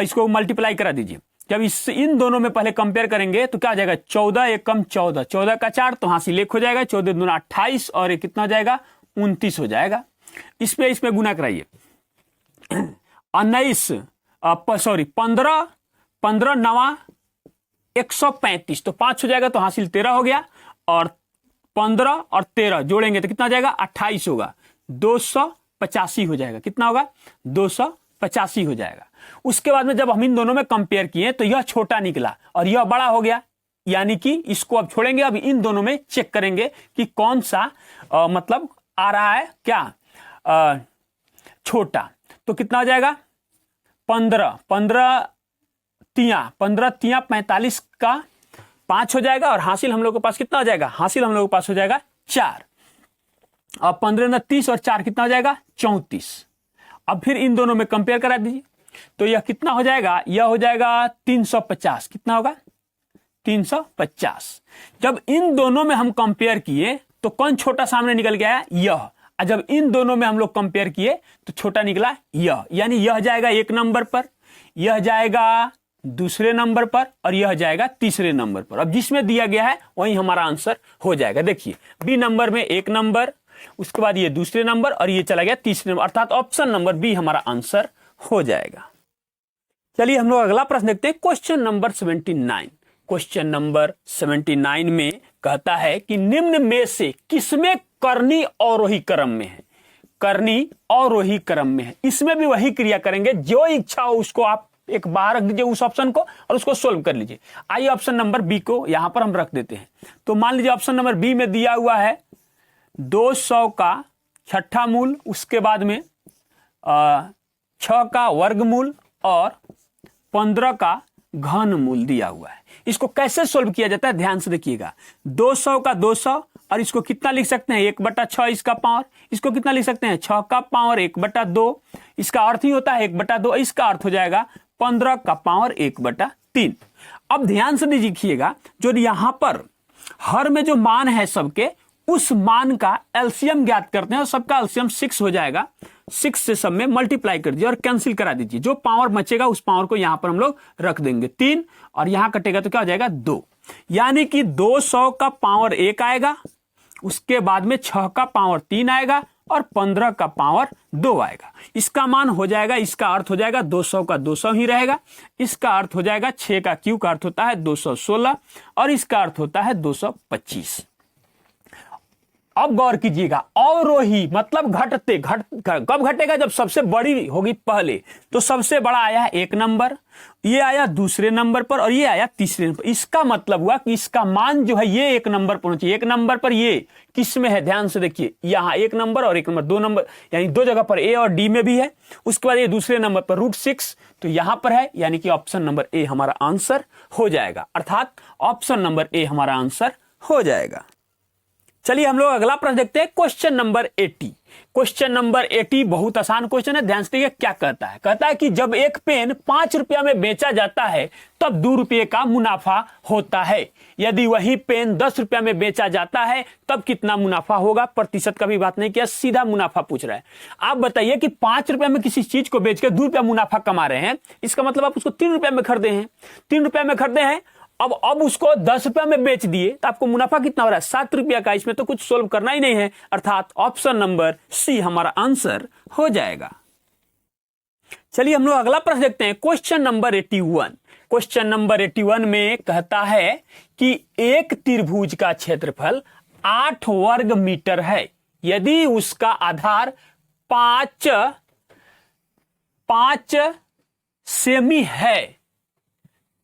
इसको मल्टीप्लाई करा दीजिए। जब इन दोनों में पहले कंपेयर करेंगे तो क्या हो जाएगा, 14 एकम 14, 14 का 4 तो हासिल 1 हो जाएगा, 14 दूना 28, और ये कितना हो जाएगा 29 हो जाएगा। इसमें गुना कराइए, 15 9 135, तो 5 हो जाएगा, तो हासिल 13 हो गया, और 15 और 13 जोड़ेंगे तो कितना हो जाएगा 28 होगा, 285 हो जाएगा। कितना होगा 285 हो जाएगा। उसके बाद में जब हम इन दोनों में कंपेयर किए तो यह छोटा निकला और यह बड़ा हो गया, यानी कि इसको अब छोड़ेंगे। अब इन दोनों में चेक करेंगे कि कौन सा मतलब आ रहा है क्या छोटा। तो कितना हो जाएगा 15, 15 तियां 45 का 5 हो जाएगा, और हासिल हम लोग के पास कितना हो जाएगा, हासिल हम लोग के पास हो जाएगा 4। अब 15 न 30 और 4 कितना हो जाएगा 34। अब फिर इन दोनों में कंपेयर करा दीजिए, तो यह कितना हो जाएगा, यह हो जाएगा 350। कितना होगा 350। जब इन दोनों में हम कंपेयर किए तो कौन छोटा सामने निकल के आया, यह। और जब इन दोनों में हम लोग कंपेयर किए तो छोटा निकला यह, यानी यह जाएगा 1 नंबर पर, यह जाएगा दूसरे नंबर पर, और यह जाएगा तीसरे नंबर पर। अब जिसमें दिया गया है वही हमारा आंसर हो जाएगा। देखिए बी नंबर में 1 नंबर, उसके बाद ये दूसरे नंबर, और ये चला गया तीसरे नंबर, अर्थात ऑप्शन नंबर बी हमारा आंसर हो जाएगा। चलिए हम लोग अगला प्रश्न देखते हैं, क्वेश्चन नंबर 79। क्वेश्चन नंबर 79 में कहता है कि निम्न में से किसमें करनी अवरोही क्रम में है, करनी अवरोही क्रम में है। इसमें भी वही क्रिया करेंगे, जो इच्छा हो उसको आप एक बार रख दीजिए उस ऑप्शन को और उसको सोल्व कर लीजिए। आइए ऑप्शन नंबर बी को यहां पर हम रख देते हैं। तो मान लीजिए ऑप्शन नंबर बी में दिया हुआ है 200 का छठा मूल, उसके बाद में 6 का वर्गमूल और 15 का घन मूल दिया हुआ है। इसको कैसे सोल्व किया जाता है ध्यान से देखिएगा। 200 का 200, और इसको कितना लिख सकते हैं 1/6 इसका पावर, इसको कितना लिख सकते हैं 6 का पावर 1/2, इसका अर्थ ही होता है 1/2, इसका अर्थ हो जाएगा 15 का पावर 1/3। अब ध्यान से देखिएगा, जो यहां पर हर में जो मान है सबके, उस मान का एलसीएम ज्ञात करते हैं, और सबका एलसीएम 6 हो जाएगा। 6 से सब में मल्टीप्लाई कर दीजिए और कैंसिल करा दीजिए। जो पावर बचेगा उस पावर को यहां पर हम लोग रख देंगे 3, और यहां कटेगा तो क्या हो जाएगा 2, यानी कि 200 का पावर 1 आएगा, उसके बाद में 6 का पावर 3 आएगा, और 15 का पावर 2 आएगा। इसका मान हो जाएगा, इसका अर्थ हो जाएगा 200 का 200 ही रहेगा, इसका अर्थ हो जाएगा 6 का क्यू का अर्थ होता है 216, और इसका अर्थ होता है 225। अब गौर कीजिएगा, अवरोही मतलब घटते कब घटेगा, जब सबसे बड़ी होगी पहले। तो सबसे बड़ा आया 1 नंबर, ये आया दूसरे नंबर पर, और ये आया तीसरे नंबर। इसका मतलब हुआ कि इसका मान जो है ये 1 नंबर पर होना चाहिए। 1 नंबर पर ये किस में है ध्यान से देखिए, यहां 1 नंबर और 1 नंबर 2 नंबर, यानी 2 जगह पर ए और डी में भी है। उसके बाद ये दूसरे नंबर पर √6 तो यहां पर है, यानी कि ऑप्शन नंबर ए हमारा आंसर हो जाएगा, अर्थात ऑप्शन नंबर ए हमारा आंसर हो जाएगा। चलिए हम लोग अगला प्रश्न देखते हैं, क्वेश्चन नंबर 80। क्वेश्चन नंबर 80 बहुत आसान क्वेश्चन है, ध्यान से देखिए क्या कहता है। कहता है कि जब एक पेन 5 रुपया में बेचा जाता है तब 2 रुपये का मुनाफा होता है। यदि वही पेन 10 रुपया में बेचा जाता है तब कितना मुनाफा होगा। प्रतिशत का भी बात नहीं किया, सीधा मुनाफा पूछ रहा है। आप बताइए कि 5 रुपया में किसी चीज को बेच के 2 रुपया मुनाफा कमा रहे हैं, इसका मतलब आप उसको 3 रुपया में खरीदे हैं, 3 रुपया में खरीदे हैं, अब उसको 10 रुपया में बेच दिए तो आपको मुनाफा कितना हो रहा है 7 रुपया का। इसमें तो कुछ सोल्व करना ही नहीं है, अर्थात ऑप्शन नंबर सी हमारा आंसर हो जाएगा। चलिए हम लोग अगला प्रश्न देखते हैं, क्वेश्चन नंबर 81। क्वेश्चन नंबर 81 में कहता है कि एक त्रिभुज का क्षेत्रफल 8 वर्ग मीटर है, यदि उसका आधार 5 सेमी है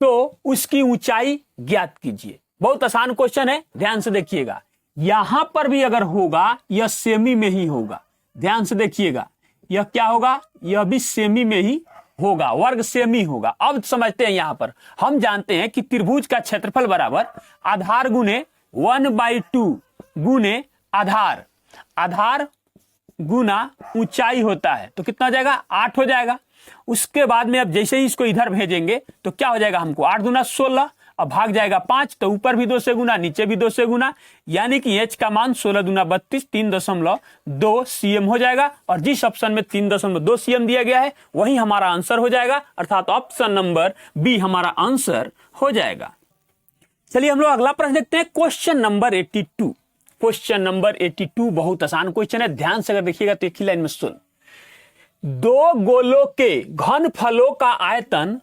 तो उसकी ऊंचाई ज्ञात कीजिए। बहुत आसान क्वेश्चन है, ध्यान से देखिएगा। यहां पर भी अगर होगा यह सेमी में ही होगा, ध्यान से देखिएगा। यह क्या होगा, यह भी सेमी में ही होगा, वर्ग सेमी होगा। अब समझते हैं, यहां पर हम जानते हैं कि त्रिभुज का क्षेत्रफल बराबर आधार गुने 1/2 गुने आधार, आधार गुना ऊंचाई होता है, तो कितना हो जाएगा 8 हो जाएगा। उसके बाद में अब जैसे ही इसको इधर भेजेंगे तो क्या हो जाएगा, हमको 8 दूना 16, अब भाग जाएगा 5, तो ऊपर भी 2 से गुना नीचे भी 2 से गुना, यानी कि एच का मान 16 दूना 32 3.2 सीएम हो जाएगा। और जिस ऑप्शन में 3.2 सीएम दिया गया है वही हमारा आंसर हो जाएगा, अर्थात ऑप्शन नंबर बी हमारा आंसर हो जाएगा। चलिए हम लोग अगला प्रश्न देखते हैं, क्वेश्चन नंबर 82। क्वेश्चन नंबर 82 बहुत आसान क्वेश्चन है, ध्यान से अगर देखिएगा तो एक ही लाइन में सुन। 2 गोलों के घनफलों का आयतन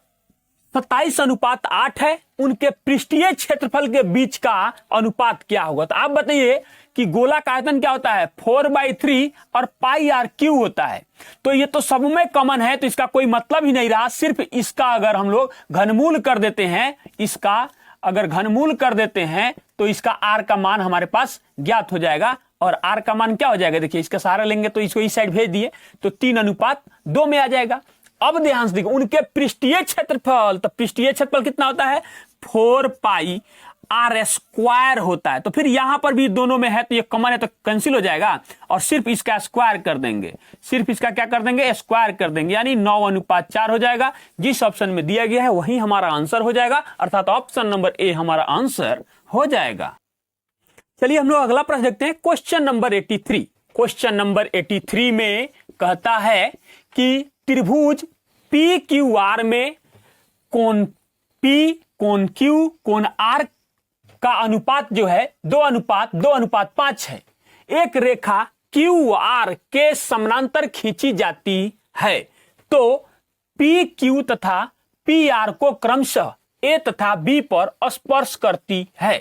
27:8 है, उनके पृष्ठीय क्षेत्रफल के बीच का अनुपात क्या होगा। तो आप बताइए कि गोला का आयतन क्या होता है 4/3 और πr³ होता है। तो ये तो सब में कॉमन है, तो इसका कोई मतलब ही नहीं रहा। सिर्फ इसका अगर हम लोग घनमूल कर देते हैं, इसका अगर घनमूल कर देते हैं तो इसका r का मान हमारे पास ज्ञात हो जाएगा, और आर का मान क्या हो जाएगा, देखिए इसका सहारा लेंगे तो इसको इस साइड भेज दिए तो 3:2 में आ जाएगा। अब ध्यान से देखो उनके पृष्ठीय क्षेत्रफल, तो पृष्ठीय क्षेत्रफल कितना होता है 4πr² होता है। तो फिर यहां पर भी दोनों में है तो ये कॉमन है तो कैंसिल हो जाएगा और सिर्फ इसका स्क्वायर कर देंगे, सिर्फ इसका क्या कर देंगे स्क्वायर कर देंगे, यानी 9:4 हो जाएगा। जिस ऑप्शन में दिया गया है वही हमारा आंसर हो जाएगा, अर्थात ऑप्शन नंबर ए हमारा आंसर हो जाएगा। चलिए हम लोग अगला प्रश्न देखते हैं, क्वेश्चन नंबर 83। क्वेश्चन नंबर 83 में कहता है कि त्रिभुज PQR में कोण P, कोण Q, कोण R का अनुपात जो है 2:5 है। एक रेखा QR के समानांतर खींची जाती है तो PQ तथा PR को क्रमशः A तथा B पर स्पर्श करती है,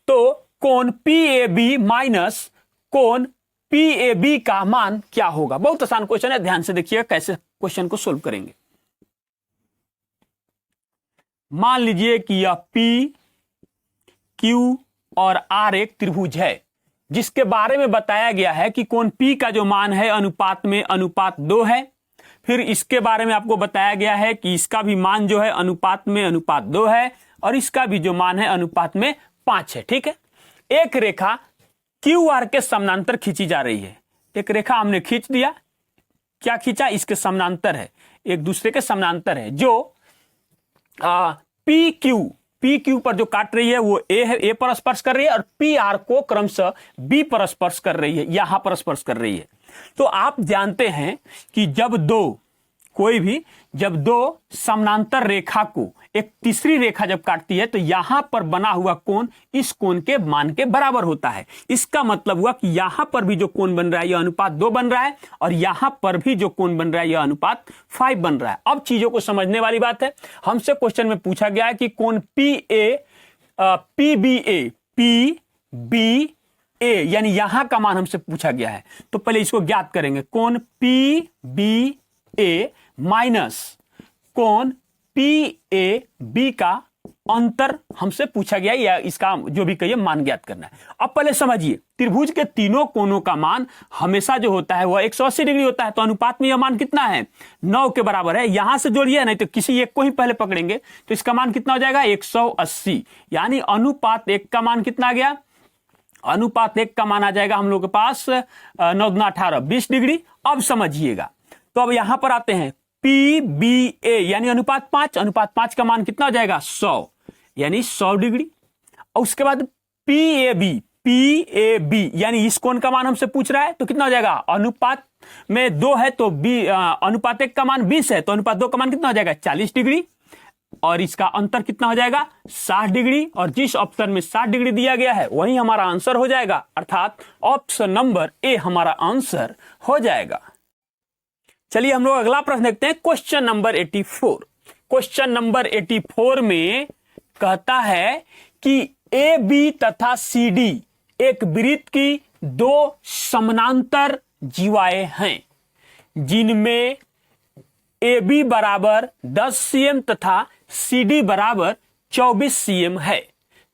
तो कोण PAB माइनस कोण PAB का मान क्या होगा। बहुत आसान क्वेश्चन है, ध्यान से देखिएगा कैसे क्वेश्चन को सोल्व करेंगे। मान लीजिए कि यह P, Q और R एक त्रिभुज है जिसके बारे में बताया गया है कि कोण P का जो मान है अनुपात में अनुपात 2 है। फिर इसके बारे में आपको बताया गया है कि इसका भी मान जो है अनुपात में अनुपात 2 है और इसका भी जो मान है अनुपात में 5 है। ठीक है, एक रेखा QR के समानांतर खींची जा रही है। एक रेखा हमने खींच दिया, क्या खींचा, इसके समानांतर है, एक दूसरे के समानांतर है। जो PQ पर जो काट रही है वो A है, A पर स्पर्श कर रही है और PR को क्रमशः B पर स्पर्श कर रही है, यहां पर स्पर्श कर रही है। तो आप जानते हैं कि जब दो समानांतर रेखा को एक तीसरी रेखा जब काटती है तो यहां पर बना हुआ कोण इस कोण के मान के बराबर होता है। इसका मतलब हुआ कि यहां पर भी जो कोण बन रहा है यह अनुपात 2 बन रहा है और यहां पर भी जो कोण बन रहा है यह अनुपात 5 बन रहा है। अब चीजों को समझने वाली बात है, हमसे क्वेश्चन में पूछा गया है कि कोण PBA यानी यहां का मान हमसे पूछा गया है, तो पहले इसको ज्ञात करेंगे। कोण PBA माइनस कोण PAB का अंतर हमसे पूछा गया या इसका जो भी कहिए मान ज्ञात करना है। अब पहले समझिए त्रिभुज के तीनों कोणों का मान हमेशा जो होता है वह 180 डिग्री होता है, तो अनुपात में यह मान कितना है 9 के बराबर है। यहां से जोड़िए, नहीं तो किसी एक को ही पहले पकड़ेंगे तो इसका मान कितना हो जाएगा 180, यानी अनुपात 1 का मान कितना आ गया, अनुपात 1 का मान आ जाएगा हम लोग के पास 9 × 18 20 डिग्री। अब समझिएगा, तो अब यहां पर आते हैं PBA यानी अनुपात 5 का मान कितना हो जाएगा 100 यानी 100 डिग्री। और उसके बाद PAB यानी इस कोण का मान हमसे पूछ रहा है तो कितना हो जाएगा, अनुपात में 2 है तो अनुपात 1 का मान 20 है तो अनुपात 2 का मान कितना हो जाएगा 40 डिग्री और इसका अंतर कितना हो जाएगा 60 डिग्री। और जिस ऑप्शन में 60 डिग्री दिया गया है वही हमारा आंसर हो जाएगा, अर्थात ऑप्शन नंबर ए हमारा आंसर हो जाएगा। चलिए हम लोग अगला प्रश्न देखते हैं, क्वेश्चन नंबर 84। क्वेश्चन नंबर 84 में कहता है कि AB तथा CD एक वृत्त की 2 समानांतर जीवाएं हैं जिनमें AB बराबर 10 cm तथा CD बराबर 24 cm है।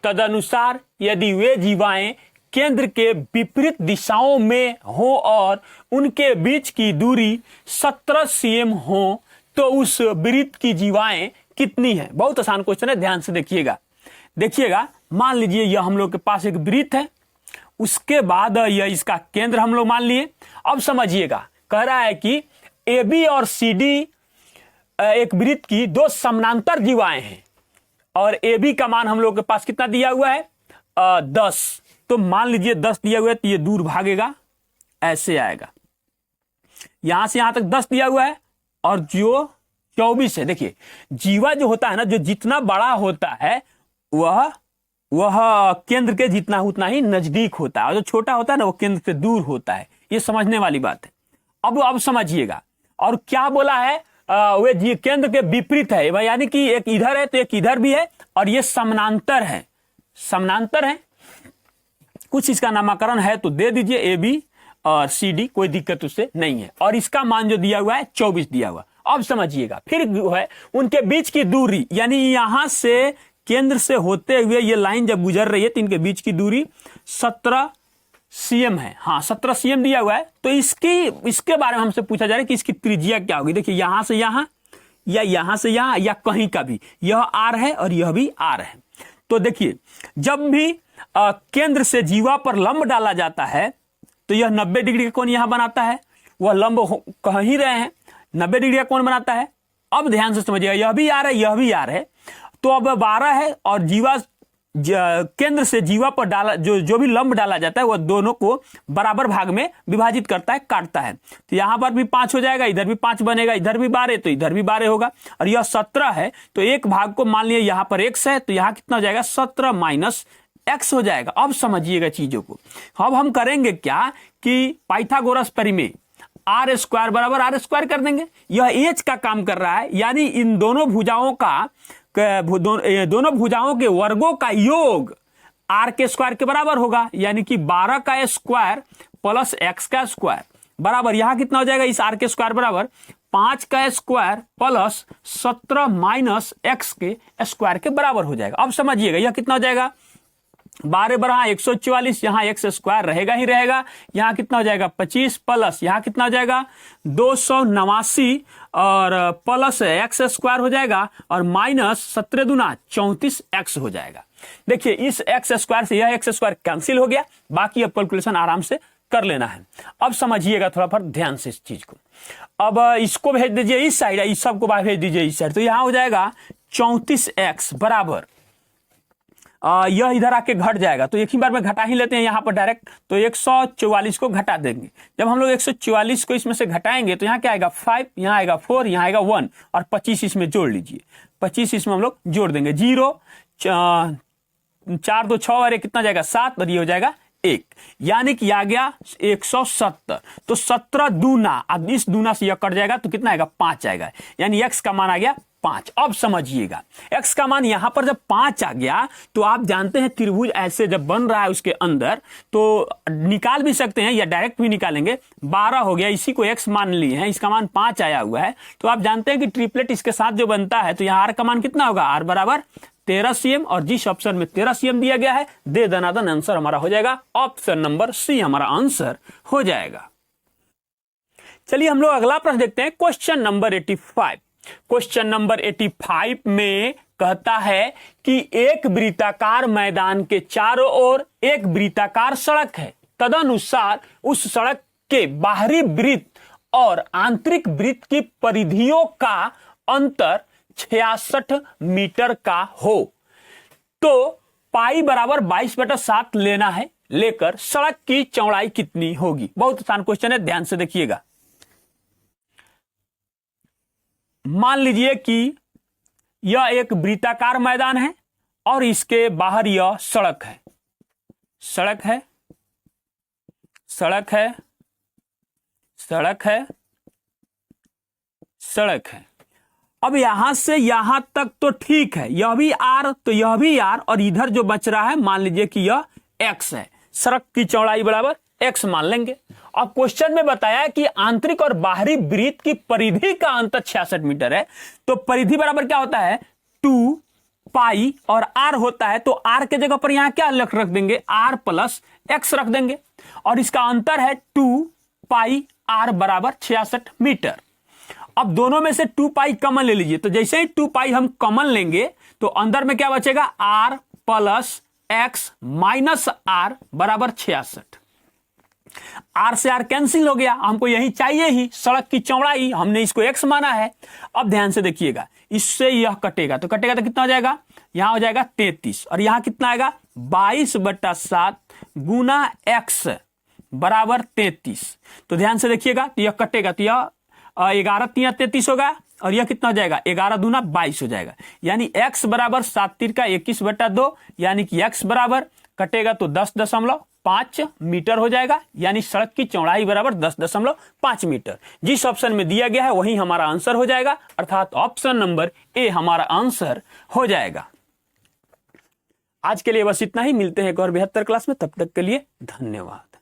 तदनुसार यदि वे जीवाएं केंद्र के विपरीत दिशाओं में हो और उनके बीच की दूरी 17 cm हो तो उस वृत्त की जीवाएं कितनी है। बहुत आसान क्वेश्चन है, ध्यान से देखिएगा। मान लीजिए यह हम लोग के पास एक वृत्त है, उसके बाद यह इसका केंद्र हम लोग मान लिए। अब समझिएगा, कह रहा है कि AB और CD एक वृत्त की 2 समानांतर जीवाएं हैं और AB का मान हम लोग के पास कितना दिया हुआ है 10। तो मान लीजिए 10 दिया हुआ है तो ये दूर भागेगा, ऐसे आएगा, यहां से यहां तक 10 दिया हुआ है और जो 24 है। देखिए जीवा जो होता है ना, जो जितना बड़ा होता है वह केंद्र के जितना उतना ही नजदीक होता है और जो छोटा होता है ना वो केंद्र से दूर होता है। ये समझने वाली बात है। अब समझिएगा, और क्या बोला है वे केंद्र के विपरीत है, यानी कि एक इधर है तो एक इधर भी है और ये समानांतर है, कुछ इसका नामकरण है तो दे दीजिए AB और CD, कोई दिक्कत उससे नहीं है। और इसका मान जो दिया हुआ है 24 दिया हुआ। अब समझिएगा, फिर है उनके बीच की दूरी, यानी यहां से केंद्र से होते हुए ये लाइन जब गुजर रही है तो इनके बीच की दूरी 17 सीएम है, हाँ 17 सीएम दिया हुआ है। तो इसके बारे में हमसे पूछा जा रहा है कि इसकी त्रिज्या क्या होगी। देखिए यहां से यहां या यहां से यहां या कहीं का भी, यह आर है और यह भी आर है। तो देखिए जब भी केंद्र से जीवा पर लंब डाला जाता है तो यह 90 डिग्री का कोण यहां बनाता है, वह लंब कह ही रहे हैं 90 डिग्री का कोण बनाता है। अब ध्यान से समझिएगा, यह भी आर है, यह भी आर है। तो अब 12 है और जीवा केंद्र से जीवा पर डाला जो भी लंब डाला जाता है वह दोनों को बराबर भाग में विभाजित करता है, काटता है। तो यहां पर भी 5 हो जाएगा, इधर भी 5 बनेगा, इधर भी 12 तो इधर भी 12 होगा। और यह 17 है तो एक भाग को मान लिया यहां पर x है तो यहां कितना हो जाएगा 17 माइनस x हो जाएगा। अब समझिएगा चीजों को। अब हम करेंगे क्या कि पाइथागोरस परिमेय आर स्क्वायर बराबर आर स्क्वायर कर देंगे। यह एच का काम कर रहा है, यानी इन दोनों भुजाओं के वर्गों का योग आर के स्क्वायर के बराबर होगा, यानी कि 12 का स्क्वायर प्लस एक्स का स्क्वायर बराबर यहां कितना हो जाएगा, इस आर के स्क्वायर बराबर 5 का स्क्वायर प्लस 17 माइनस एक्स के स्क्वायर के बराबर हो जाएगा। अब समझिएगा यह कितना हो जाएगा 12 बरा 144, यहां एक्स स्क्वायर रहेगा ही रहेगा, यहां कितना हो जाएगा 25 प्लस यहां कितना हो जाएगा 289 और प्लस एक्स स्क्वायर हो जाएगा और माइनस 17 दूना 34 एक्स हो जाएगा। देखिए इस एक्स स्क्वायर से यह एक्स स्क्वायर कैंसिल हो गया, बाकी अब कैलकुलेशन आराम से कर लेना है। अब समझिएगा थोड़ा पर ध्यान से इस चीज को। अब इसको भेज दीजिए इस साइड, इस सबको भेज दीजिए इस साइड, तो यहां हो जाएगा 34x बराबर यह इधर आके घट जाएगा, तो एक ही बार में घटा ही लेते हैं यहां पर डायरेक्ट। तो 144 को घटा देंगे। जब हम लोग 144 को इसमें से घटाएंगे तो यहां क्या आएगा 5, यहां आएगा 4, यहां आएगा 1 और 25 इसमें जोड़ लीजिए। 25 इसमें हम लोग जोड़ देंगे, 0 4 2 6 और ये कितना जाएगा 7 और ये हो जाएगा 1, यानी कि आ गया 170। तो 17 दूना, अब इस दूना से यह कट जाएगा तो कितना आएगा 5 आएगा, यानी x का मान आ गया 5। अब समझिएगा x का मान यहां पर जब 5 आ गया तो आप जानते हैं त्रिभुज ऐसे जब बन रहा है उसके अंदर तो निकाल भी सकते हैं या डायरेक्ट भी निकालेंगे। 12 हो गया, इसी को x मान लिए हैं, इसका मान 5 आया हुआ है। तो आप जानते हैं कि ट्रिपलेट इसके साथ जो बनता है तो यहां r का मान कितना होगा, r बराबर 13 सीएम, और जिस ऑप्शन में 13 सीएम दिया गया है दे दनादन आंसर हमारा हो जाएगा ऑप्शन नंबर सी हमारा आंसर हो जाएगा। चलिए हम लोग अगला प्रश्न देखते हैं, क्वेश्चन नंबर 85। क्वेश्चन नंबर 85 में कहता है कि एक वृत्ताकार मैदान के चारों ओर एक वृत्ताकार सड़क है, तदनुसार उस सड़क के बाहरी वृत्त और आंतरिक वृत्त की परिधियों का अंतर 66 मीटर का हो। तो पाई बराबर 22/7 लेना है, लेकर सड़क की चौड़ाई कितनी होगी। बहुत आसान क्वेश्चन है, ध्यान से देखिएगा। मान लीजिए कि यह एक वृत्ताकार मैदान है और इसके बाहर यह सड़क है, सड़क है, सड़क है, सड़क है, सड़क है। अब यहां से यहां तक तो ठीक है, यह भी आर तो यह भी आर, और इधर जो बच रहा है मान लीजिए कि यह एक्स है, सड़क की चौड़ाई बराबर एक्स मान लेंगे। अब क्वेश्चन में बताया कि आंतरिक और बाहरी वृत्त की परिधि का अंतर 66 मीटर है, तो परिधि बराबर क्या होता है 2 पाई और आर होता है, तो आर के जगह पर यहां क्या रख देंगे आर प्लस एक्स रख देंगे, और इसका अंतर है 2 पाई आर बराबर 66 मीटर। अब दोनों में से 2 पाई कॉमन ले लीजिए, तो जैसे ही 2 पाई हम कॉमन लेंगे तो अंदर में क्या बचेगा r plus x minus r बराबर 66। आर से आर कैंसिल हो गया, हमको यही चाहिए ही सड़क की चौड़ाई, हमने इसको एक्स माना है। अब ध्यान से देखिएगा, इससे यह कटेगा तो कितना हो जाएगा, यहां हो जाएगा 33 और यहां कितना आएगा 22/7 गुना एक्स बराबर 33। तो ध्यान से देखिएगा, तो यह कटेगा तो यह 11 3 33 होगा और यह कितना हो जाएगा 11 दूना 22 हो जाएगा, यानी x बराबर 7 3 का 21/2, यानी कि x बराबर कटेगा तो 10.5 मीटर हो जाएगा, यानी सड़क की चौड़ाई बराबर 10.5 मीटर। जिस ऑप्शन में दिया गया है वही हमारा आंसर हो जाएगा, अर्थात ऑप्शन नंबर ए हमारा आंसर हो जाएगा। आज के लिए बस इतना ही, मिलते हैं एक और 72 क्लास में, तब तक के लिए धन्यवाद।